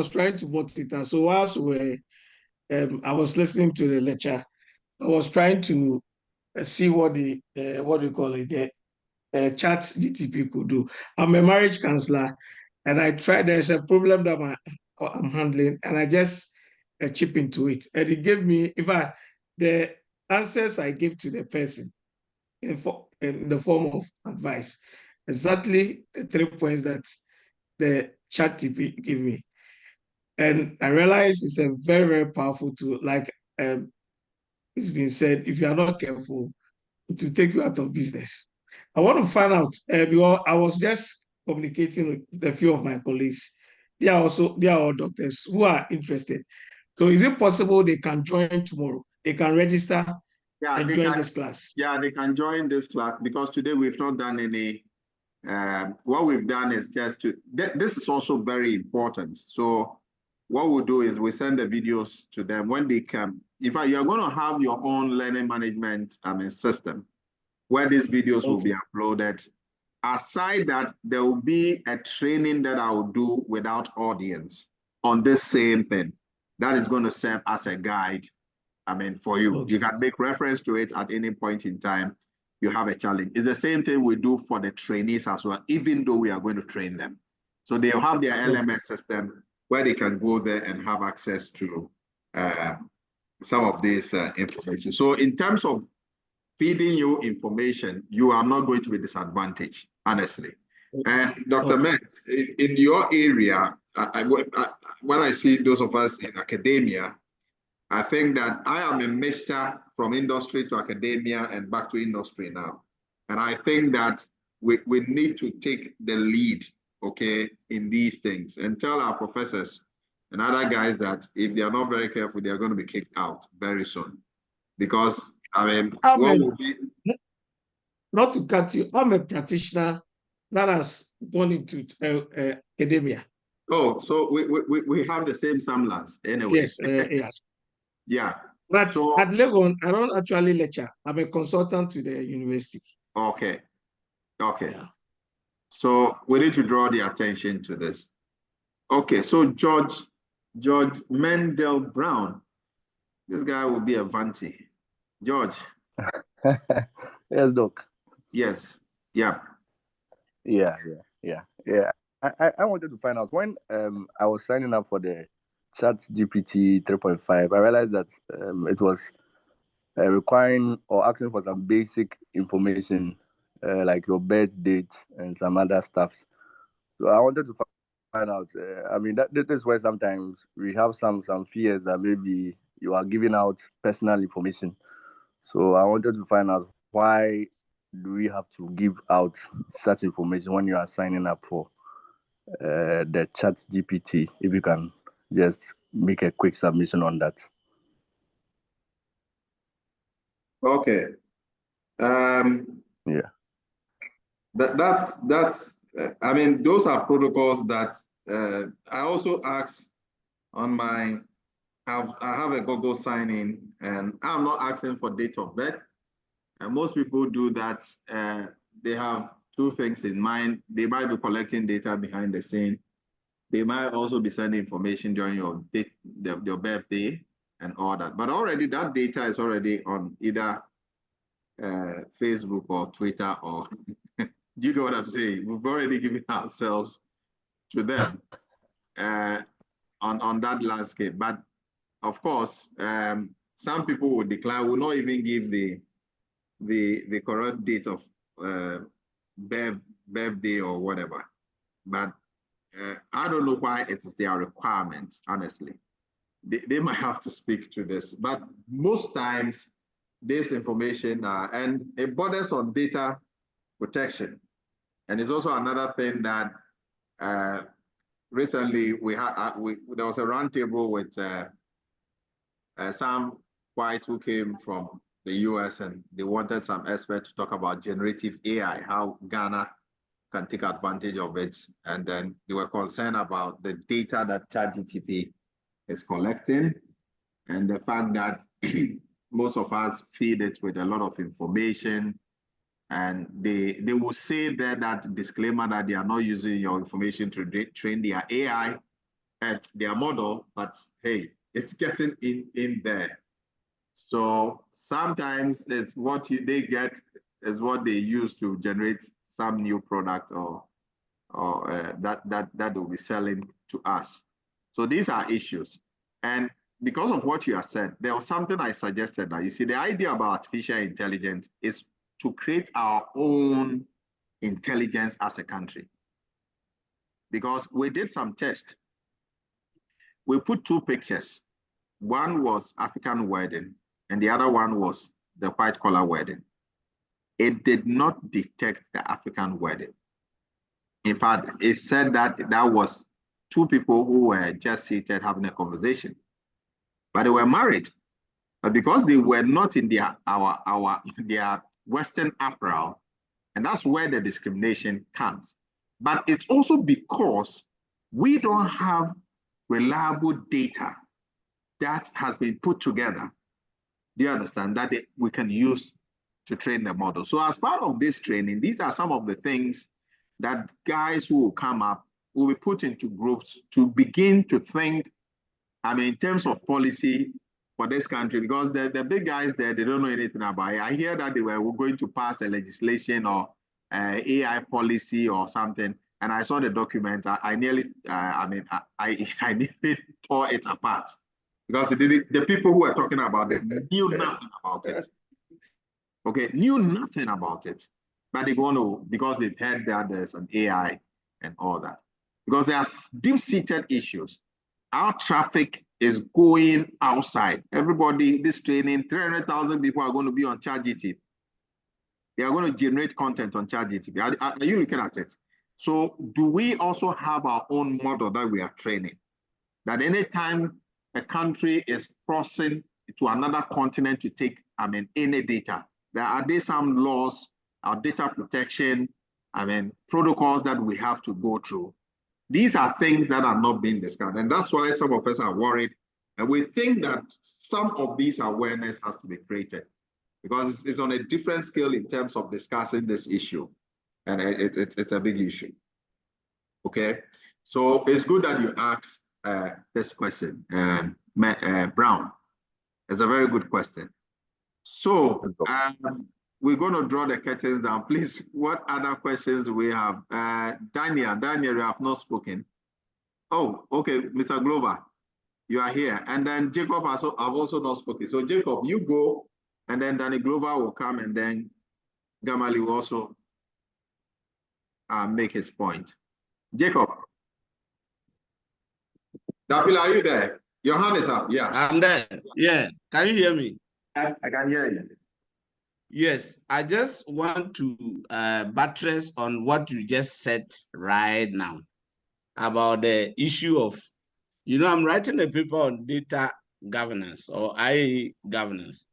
trying to multitask. So whilst I was listening to the lecture, I was trying to see what the chat GTP could do. I'm a marriage counselor, and I tried. There's a problem that I'm handling, and I just chip into it, and it gave me, the answers I give to the person in the form of advice, exactly the 3 points that the chat GTP gave me. And I realized it's a very, very powerful tool. Like it's been said, if you are not careful, it will take you out of business. I want to find out, because I was just communicating with a few of my colleagues. They are all doctors who are interested. So is it possible they can join tomorrow? They can register and join this class? Yeah, they can join this class, because today we've not done any, what we've done is just this is also very important. So what we'll do is we send the videos to them when they come. In fact, you're going to have your own learning management system where these videos will be uploaded. Aside that, there will be a training that I will do without audience on this same thing. That is going to serve as a guide, for you. You can make reference to it at any point in time you have a challenge. It's the same thing we do for the trainees as well, even though we are going to train them. So they'll have their LMS system where they can go there and have access to some of this information. So in terms of feeding you information, you are not going to be disadvantaged, honestly. And Dr. Menz, in your area, when I see those of us in academia, I think that I am a mixture from industry to academia and back to industry now. And I think that we need to take the lead, okay, in these things, and tell our professors and other guys that if they are not very careful, they are going to be kicked out very soon. Because, what will be... Not to cut you, I'm a practitioner that has gone into academia. Oh, so we have the same semblance anyway. Yes, yes. Yeah. But at Legon, I don't actually lecture. I'm a consultant to the university. Okay. Okay. Yeah. So we need to draw the attention to this. Okay, so George George Mendel Brown. This guy will be a Vanti. George. Yes, Doc. Yes. Yeah. Yeah. I wanted to find out when I was signing up for the ChatGPT 3.5, I realized that it was requiring or asking for some basic information like your birth date and some other stuffs. So I wanted to find out. I mean, that is where sometimes we have some fears that maybe you are giving out personal information. So I wanted to find out, why do we have to give out such information when you are signing up for the ChatGPT? If you can just make a quick submission on that. Okay. Yeah. That's I mean, those are protocols that I also ask on my, I have a Google sign-in, and I'm not asking for date of birth. And most people do that. They have two things in mind. They might be collecting data behind the scene. They might also be sending information during your date, your birthday and all that. But already that data is already on either Facebook or Twitter, or do you get what I'm saying? We've already given ourselves to them on that landscape. But of course, some people will decline, will not even give the correct date of birthday or whatever. But I don't know why it is their requirement, honestly. They might have to speak to this, but most times this information, and it borders on data protection. And it's also another thing that recently there was a roundtable with Sam White, who came from the US, and they wanted some experts to talk about generative AI, how Ghana can take advantage of it. And then they were concerned about the data that ChatGPT is collecting, and the fact that most of us feed it with a lot of information. And they will say there that disclaimer that they are not using your information to train their AI and their model, but hey, it's getting in there. So sometimes it's what they get is what they use to generate some new product or that will be selling to us. So these are issues. And because of what you have said, there was something I suggested that, you see, the idea about artificial intelligence is to create our own intelligence as a country. Because we did some tests. We put two pictures. One was African wedding, and the other one was the white collar wedding. It did not detect the African wedding. In fact, it said that that was two people who were just seated having a conversation, but they were married. But because they were not in their Western apparel, and that's where the discrimination comes. But it's also because we don't have reliable data that has been put together. Do you understand? That we can use to train the model. So as part of this training, these are some of the things that guys who will come up will be put into groups to begin to think, I mean, in terms of policy for this country, because the big guys there, they don't know anything about it. I hear that they were going to pass a legislation or AI policy or something, and I saw the document. I nearly, I nearly tore it apart, because the people who were talking about it knew nothing about it. Okay, knew nothing about it, but they're going to, because they've heard that there's an AI and all that. Because there are deep-seated issues. Our traffic is going outside. Everybody, this training, 300,000 people are going to be on ChatGPT. They are going to generate content on ChatGPT. Are you looking at it? So do we also have our own model that we are training? That anytime a country is crossing to another continent to take, any data, are there some laws, our data protection, protocols that we have to go through? These are things that are not being discussed. And that's why some of us are worried. And we think that some of these awareness has to be created, because it's on a different scale in terms of discussing this issue. And it's a big issue. Okay. So it's good that you asked. this question, Brown. It's a very good question. So we're going to draw the curtains down. Please, what other questions we have? Daniel, you have not spoken. Oh, okay, Mr. Glover, you are here. And then Jacob have also not spoken. So Jacob, you go, and then Danny Glover will come, and then Gamali will also make his point. Jacob. Dapila, are you there? Your hand is up, yeah. I'm there, yeah. Can you hear me? I can hear you. Yes, I just want to buttress on what you just said right now about the issue of, I'm writing a paper on data governance or IAA governance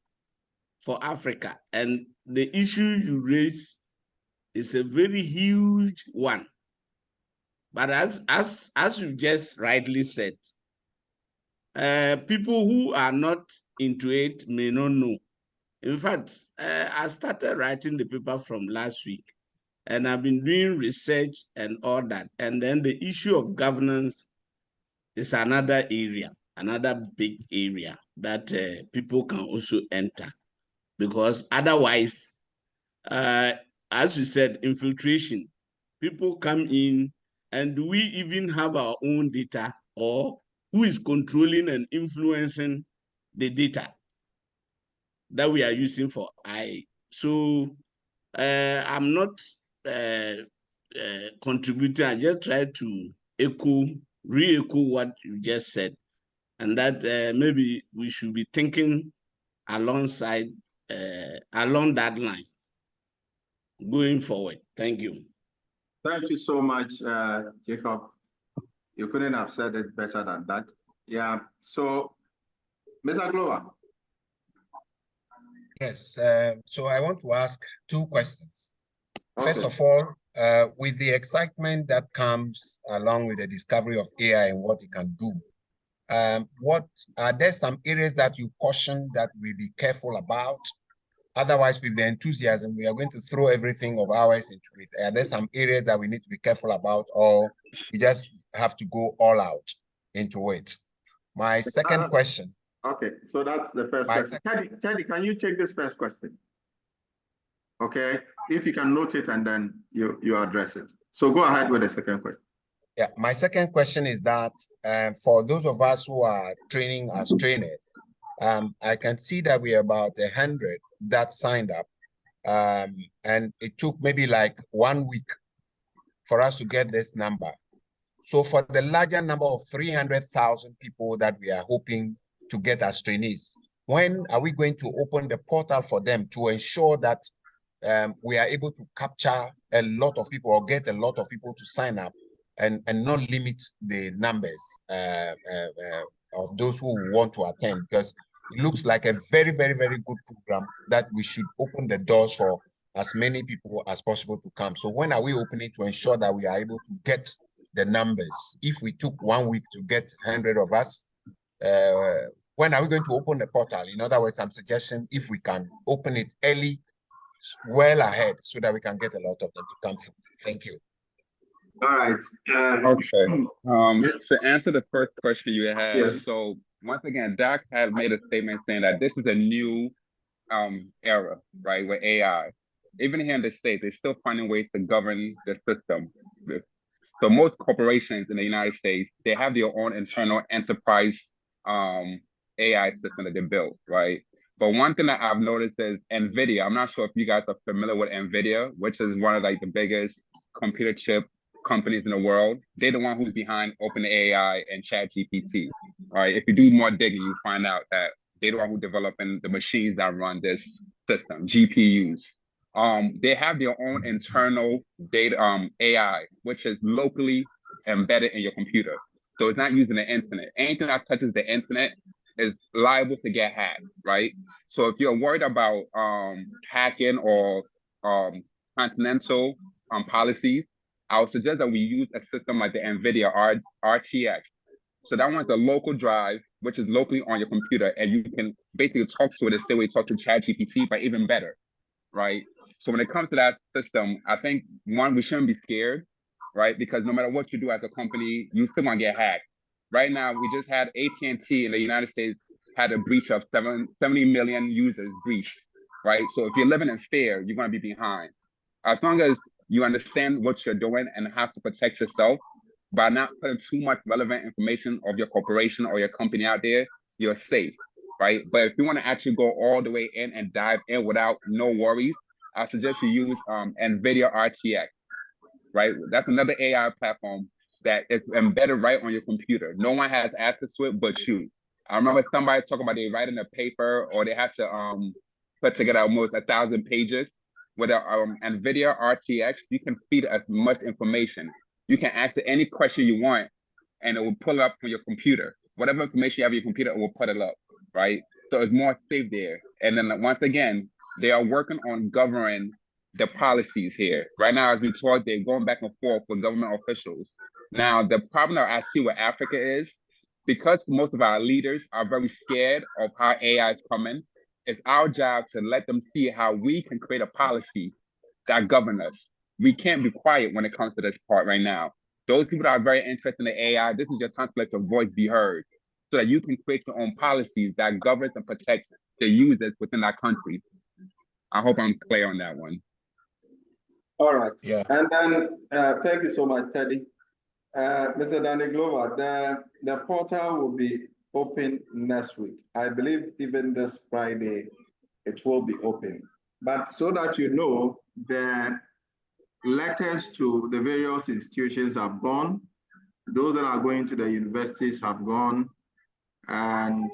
for Africa. And the issue you raise is a very huge one. But as you just rightly said, people who are not into it may not know. In fact, I started writing the paper from last week, and I've been doing research and all that. And then the issue of governance is another area, another big area that people can also enter. Because otherwise, as you said, infiltration, people come in, and do we even have our own data, or who is controlling and influencing the data that we are using for AI? So I'm not contributing. I just try to re-echo what you just said, and that maybe we should be thinking alongside, along that line, going forward. Thank you. Thank you so much, Jacob. You couldn't have said it better than that. Yeah, so, Mr. Glover. Yes, so I want to ask two questions. Okay. First of all, with the excitement that comes along with the discovery of AI and what it can do, what are there some areas that you caution that we be careful about? Otherwise, with the enthusiasm, we are going to throw everything of ours into it. Are there some areas that we need to be careful about, or we just have to go all out into it? My second question. Okay, so that's the first question. Teddy, can you take this first question? Okay, if you can note it and then you address it. So go ahead with the second question. Yeah, my second question is that for those of us who are training as trainers, I can see that we are about 100 that signed up, and it took maybe like 1 week for us to get this number. So for the larger number of 300,000 people that we are hoping to get as trainees, when are we going to open the portal for them to ensure that we are able to capture a lot of people or get a lot of people to sign up and not limit the numbers of those who want to attend? Because it looks like a very, very, very good program that we should open the doors for as many people as possible to come. So when are we opening to ensure that we are able to get the numbers? If we took 1 week to get 100 of us, when are we going to open the portal? In other words, I'm suggesting if we can open it early, well ahead, so that we can get a lot of them to come through. Thank you. All right. Okay. To answer the first question you had, yes. So once again, Doc had made a statement saying that this is a new era, right, with AI. Even here in the States, they're still finding ways to govern the system. So most corporations in the United States, they have their own internal enterprise AI system that they built, right? But one thing that I've noticed is NVIDIA. I'm not sure if you guys are familiar with NVIDIA, which is one of like the biggest computer chip companies in the world. They're the one who's behind OpenAI and ChatGPT. All right, if you do more digging, you find out that they're the one who developing the machines that run this system, GPUs. They have their own internal data AI, which is locally embedded in your computer. So it's not using the internet. Anything that touches the internet is liable to get hacked, right? So if you're worried about hacking or continental policies, I would suggest that we use a system like the NVIDIA RTX. So that one's a local drive, which is locally on your computer, and you can basically talk to it the same way you talk to ChatGPT, but even better, right? So when it comes to that system, I think, one, we shouldn't be scared, right? Because no matter what you do as a company, you still gonna get hacked. Right now, we just had AT&T in the United States had a breach of 70 million users breached, right? So if you're living in fear, you're going to be behind. As long as you understand what you're doing and how to protect yourself by not putting too much relevant information of your corporation or your company out there, you're safe, right? But if you want to actually go all the way in and dive in without no worries, I suggest you use NVIDIA RTX, right? That's another AI platform that is embedded right on your computer. No one has access to it but you. I remember somebody talking about they write in a paper or they have to put together almost 1,000 pages. With a NVIDIA RTX, you can feed as much information. You can ask it any question you want and it will pull it up from your computer. Whatever information you have on your computer, it will put it up, right? So it's more safe there. And then once again, they are working on governing the policies here. Right now, as we talk, they're going back and forth with government officials. Now, the problem that I see with Africa is because most of our leaders are very scared of how AI is coming, it's our job to let them see how we can create a policy that governs us. We can't be quiet when it comes to this part right now. Those people that are very interested in the AI, this is your time to let your voice be heard so that you can create your own policies that governs and protect the users within that country. I hope I'm clear on that one. All right. Yeah. And then thank you so much, Teddy. Mr. Danny Glover, the portal will be open next week. I believe even this Friday, it will be open. But so that you know, the letters to the various institutions have gone. Those that are going to the universities have gone. And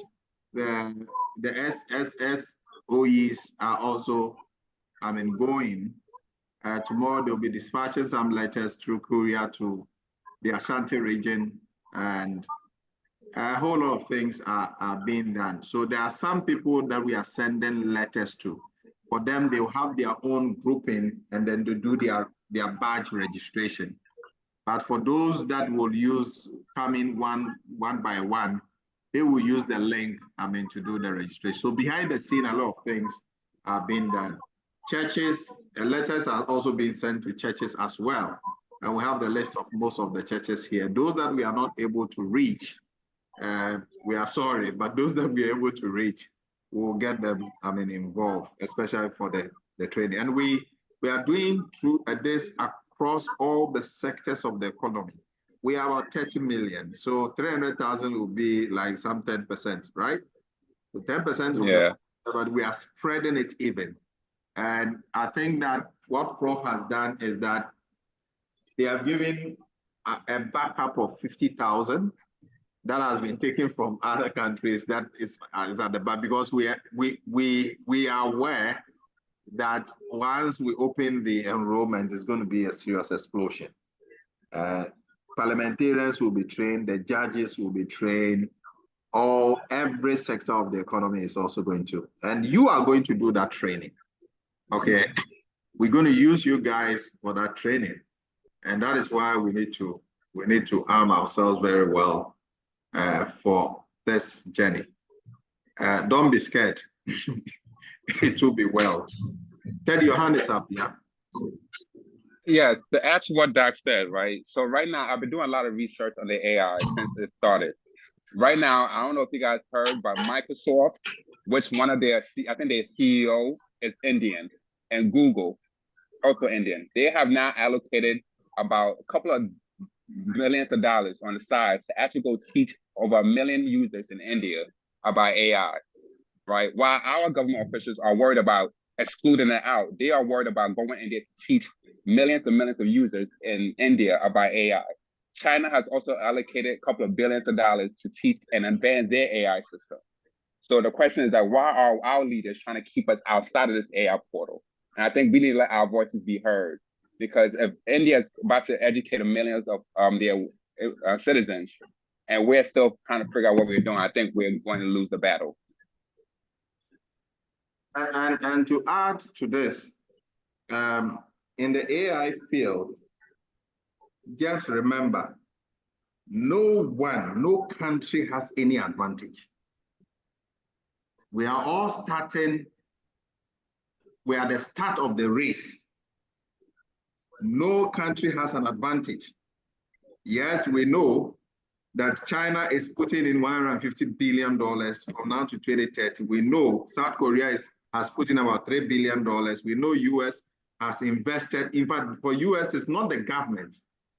the SSOEs are also, going. Tomorrow, they'll be dispatching some letters through courier to the Ashanti region, and a whole lot of things are being done. So there are some people that we are sending letters to. For them, they'll have their own grouping and then to do their badge registration. But for those that will come in one by one, they will use the link, to do the registration. So behind the scene, a lot of things are being done. Churches, letters are also being sent to churches as well. And we have the list of most of the churches here. Those that we are not able to reach, we are sorry, but those that we are able to reach, we'll get them, involved, especially for the training. And we are doing this across all the sectors of the economy. We are about 30 million. So 300,000 will be like some 10%, right? So 10%, yeah. But we are spreading it even. And I think that what Prof has done is that they have given a backup of 50,000 that has been taken from other countries. That is at the back, because we are aware that once we open the enrollment, it's going to be a serious explosion. Parliamentarians will be trained, the judges will be trained, every sector of the economy is also going to, and you are going to do that training. Okay, we're going to use you guys for that training, and that is why we need to arm ourselves very well for this journey. Don't be scared. It will be well. Teddy, your hand is up. Yeah. Yeah, to add to what Doc said, right? So right now, I've been doing a lot of research on the AI since it started. Right now, I don't know if you guys heard, but Microsoft, which one of their, I think their CEO is Indian, and Google, also Indian. They have now allocated about a couple of millions of dollars on the side to actually go teach over 1 million users in India about AI, right? While our government officials are worried about excluding it out, they are worried about going in there to teach millions and millions of users in India about AI. China has also allocated a couple of billions of dollars to teach and advance their AI system. So the question is that why are our leaders trying to keep us outside of this AI portal? And I think we need to let our voices be heard, because if India is about to educate millions of their citizens, and we're still trying to figure out what we're doing, I think we're going to lose the battle. And to add to this, in the AI field, just remember, no country has any advantage. We are all starting, we are at the start of the race. No country has an advantage. Yes, we know that China is putting in $150 billion from now to 2030. We know South Korea has put in about $3 billion. We know US has invested. In fact, for US, it's not the government.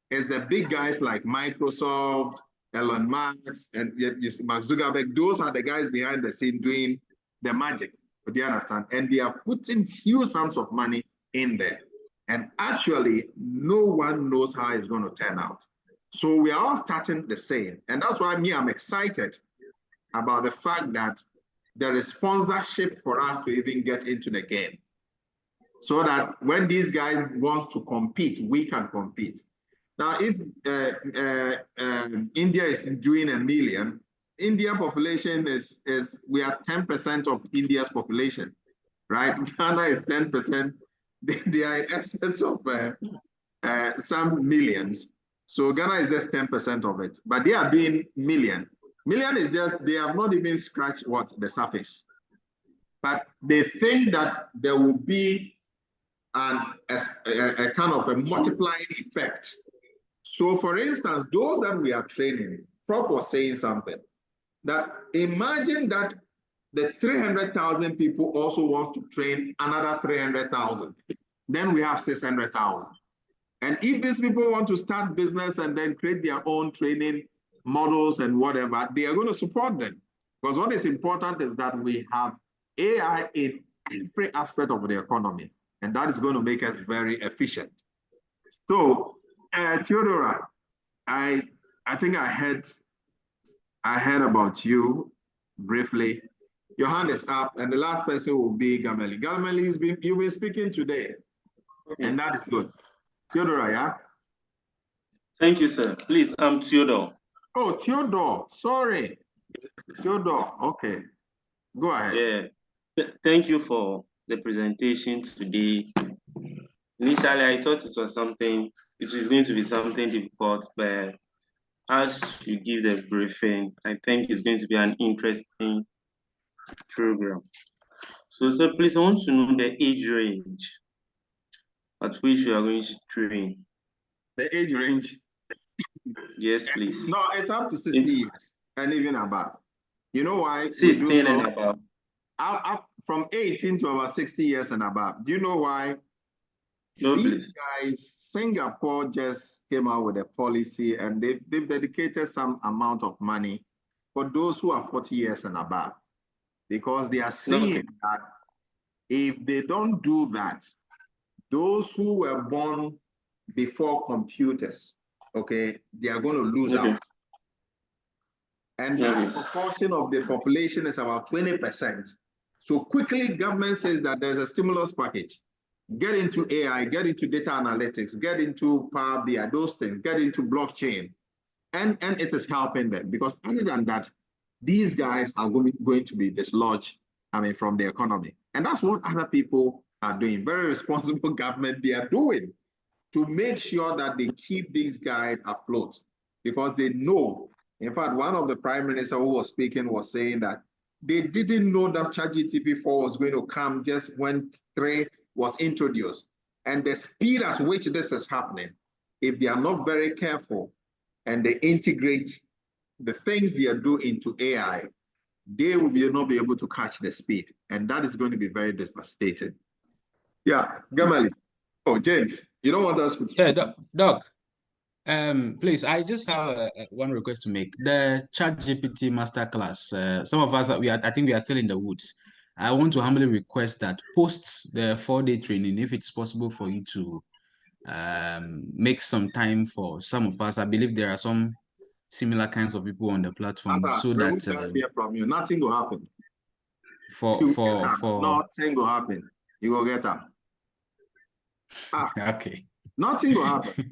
It's the big guys like Microsoft, Elon Musk, and Mark Zuckerberg. Those are the guys behind the scene doing the magic. Do you understand? And they are putting huge sums of money in there. And actually, no one knows how it's going to turn out. So we are all starting the same. And that's why I'm excited about the fact that there is sponsorship for us to even get into the game. So that when these guys want to compete, we can compete. Now, if India is doing 1 million, India population we are 10% of India's population, right? Ghana is 10%. They are in excess of some millions. So Ghana is just 10% of it, but they are doing million. Million is just, they have not even scratched the surface. But they think that there will be a kind of a multiplying effect. So for instance, those that we are training, Prof was saying something, that imagine that the 300,000 people also want to train another 300,000. Then we have 600,000. And if these people want to start business and then create their own training models and whatever, they are going to support them. Because what is important is that we have AI in every aspect of the economy, and that is going to make us very efficient. So, Theodora, I think I heard about you briefly. Your hand is up, and the last person will be Gameli. Gameli, you've been speaking today, and that is good. Theodora, yeah? Thank you, sir. Please, I'm Theodore. Oh, Theodore, sorry. Theodore, okay. Go ahead. Yeah, thank you for the presentation today. Initially, I thought it was going to be something difficult, but as you give the briefing, I think it's going to be an interesting program. So, sir, please, I want to know the age range at which you are going to train. The age range? Yes, please. No, it's up to 60 years and even above. You know why? 16 and above. From 18 to about 60 years and above. Do you know why? No, These please. guys, Singapore just came out with a policy, and they've dedicated some amount of money for those who are 40 years and above, because they are seeing that if they don't do that, those who were born before computers, okay, they are going to lose out. And that proportion of the population is about 20%. So quickly, government says that there's a stimulus package. Get into AI, get into data analytics, get into Power BI, those things, get into blockchain. And it is helping them, because other than that, these guys are going to be dislodged, from the economy. And that's what other people are doing. Very responsible government they are doing to make sure that they keep these guys afloat, because they know. In fact, one of the prime minister who was speaking was saying that they didn't know that ChatGPT 4 was going to come just when 3 was introduced. And the speed at which this is happening, if they are not very careful and they integrate the things they are doing into AI, they will not be able to catch the speed. And that is going to be very devastating. Yeah, Gamali. Oh, James, you don't want us to... Yeah, Doc. Please, I just have one request to make. The ChatGPT masterclass. Some of us, I think we are still in the woods. I want to humbly request that post the 4-day training, if it's possible for you to make some time for some of us. I believe there are some similar kinds of people on the platform, so that hear from you. Nothing will happen. Nothing will happen. You will get up. Okay. Nothing will happen.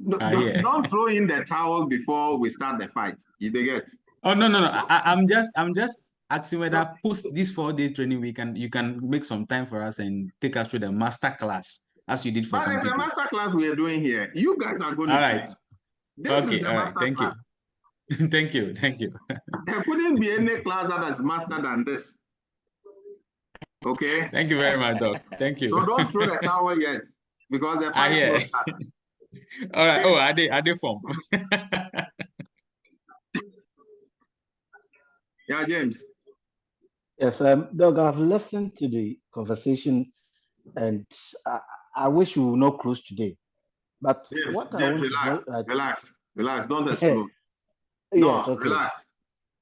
Don't throw in the towel before we start the fight. You get? Oh no. I'm just asking whether post this 4-day training you can make some time for us and take us through the master class as you did for some people. It's a master class we are doing here. You guys are going to train. This is the master Thank class. You. Thank you. There couldn't be any class that is master than this. Okay. Thank you very much, Doc. Thank you. So don't throw the towel yet, because the fight will start. All right. Oh, are they form? Yeah, James. Yes, Doug, I've listened to the conversation and I wish we will not close today. But James, what I James, want relax, relax, don't explode. Yes, No, okay. relax.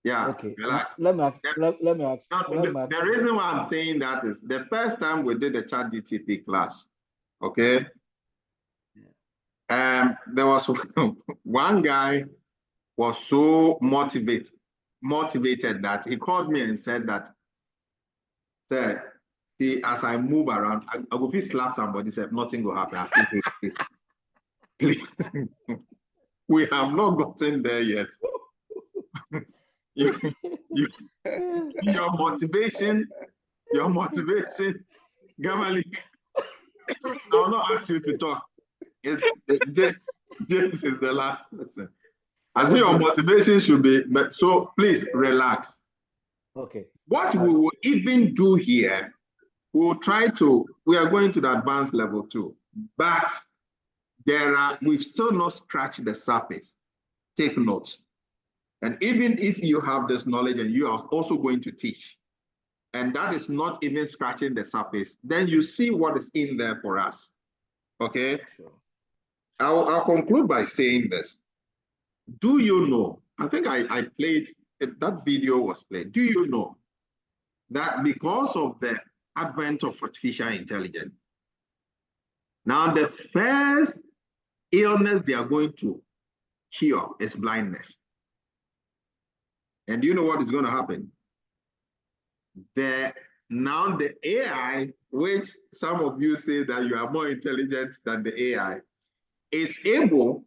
Yeah, Okay. relax. Let me ask. Let me ask. Now, the reason why I'm saying that is the first time we did the ChatGPT class, okay? There was one guy was so motivated that he called me and said that, sir, see, as I move around, I will feel slap somebody, said nothing will happen. I said, please. We have not gotten there yet. Your motivation, Gamali, I will not ask you to talk. James is the last person. I see your motivation should be, but so please relax. Okay. What we will even do here, we are going to the advanced level 2, but we've still not scratched the surface. Take note. And even if you have this knowledge and you are also going to teach, and that is not even scratching the surface, then you see what is in there for us. Okay? Sure. I'll conclude by saying this. Do you know, I think I played, that video was played. Do you know that because of the advent of artificial intelligence, now the first illness they are going to cure is blindness. And do you know what is going to happen? Now the AI, which some of you say that you are more intelligent than the AI, is able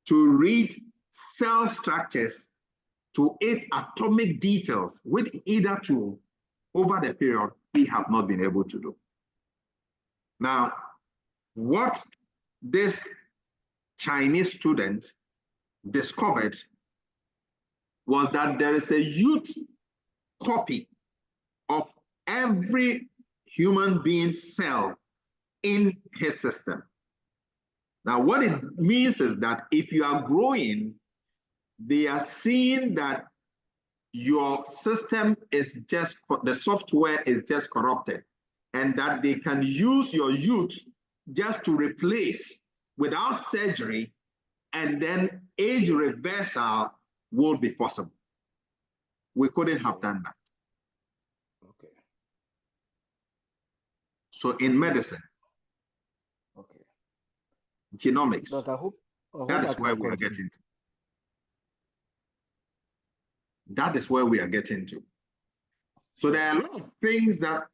to read cell structures to 8 atomic details with either tool over the period we have not been able to do. Now, what this Chinese student discovered was that there is a huge copy of every human being's cell in his system. Now, what it means is that if you are growing, they are seeing that your system is just, the software is just corrupted, and that they can use your youth just to replace without surgery, and then age reversal will be possible. We couldn't have done that. Okay. So in medicine, okay, genomics, but I hope that is where we are getting to. That is where we are getting to. So there are a lot of things that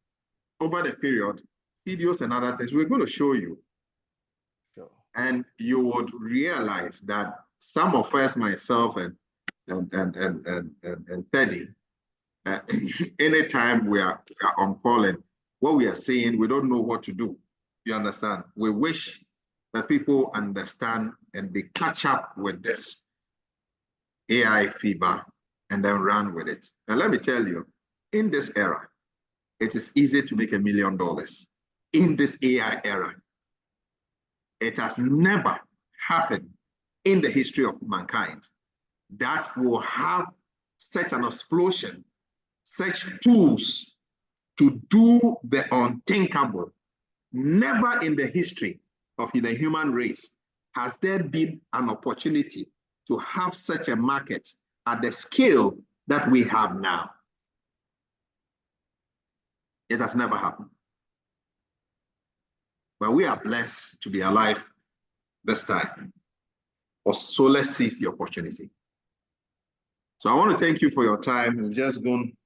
over the period, videos and other things, we're going to show you. Sure. And you would realize that some of us, myself and Teddy, anytime we are on calling, what we are saying, we don't know what to do. You understand? We wish that people understand and they catch up with this AI fever and then run with it. And let me tell you, in this era, it is easy to make $1 million. In this AI era, it has never happened in the history of mankind that will have such an explosion, such tools to do the unthinkable. Never in the history of the human race has there been an opportunity to have such a market at the scale that we have now. It has never happened. But we are blessed to be alive this time. So let's seize the opportunity. So I want to thank you for your time. We've just gone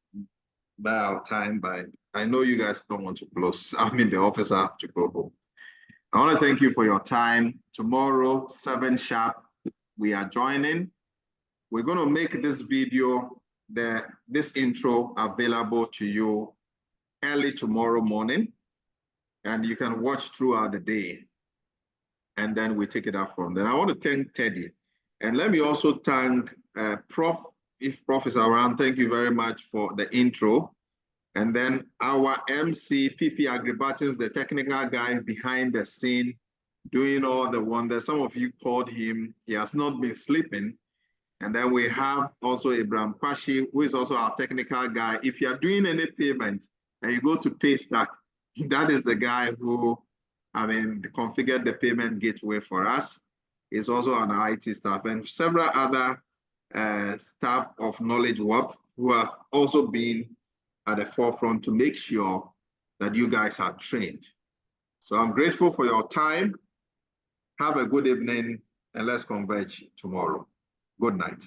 by our time, but I know you guys don't want to close. I'm in the office, I have to go home. I want to thank you for your time. Tomorrow, 7 sharp, we are joining. We're going to make this video, this intro available to you early tomorrow morning, and you can watch throughout the day, and then we take it up from there. I want to thank Teddy, and let me also thank Prof. If Prof is around, thank you very much for the intro. And then our MC, Fifi Agribatins, the technical guy behind the scene, doing all the wonders. Some of you called him, he has not been sleeping. And then we have also Abraham Kwashi, who is also our technical guy. If you're doing any payment and you go to Paystack, that is the guy who, configured the payment gateway for us. He's also on our IT staff, and several other staff of Knowledge Warp who have also been at the forefront to make sure that you guys are trained. So I'm grateful for your time. Have a good evening, and let's converge tomorrow. Good night.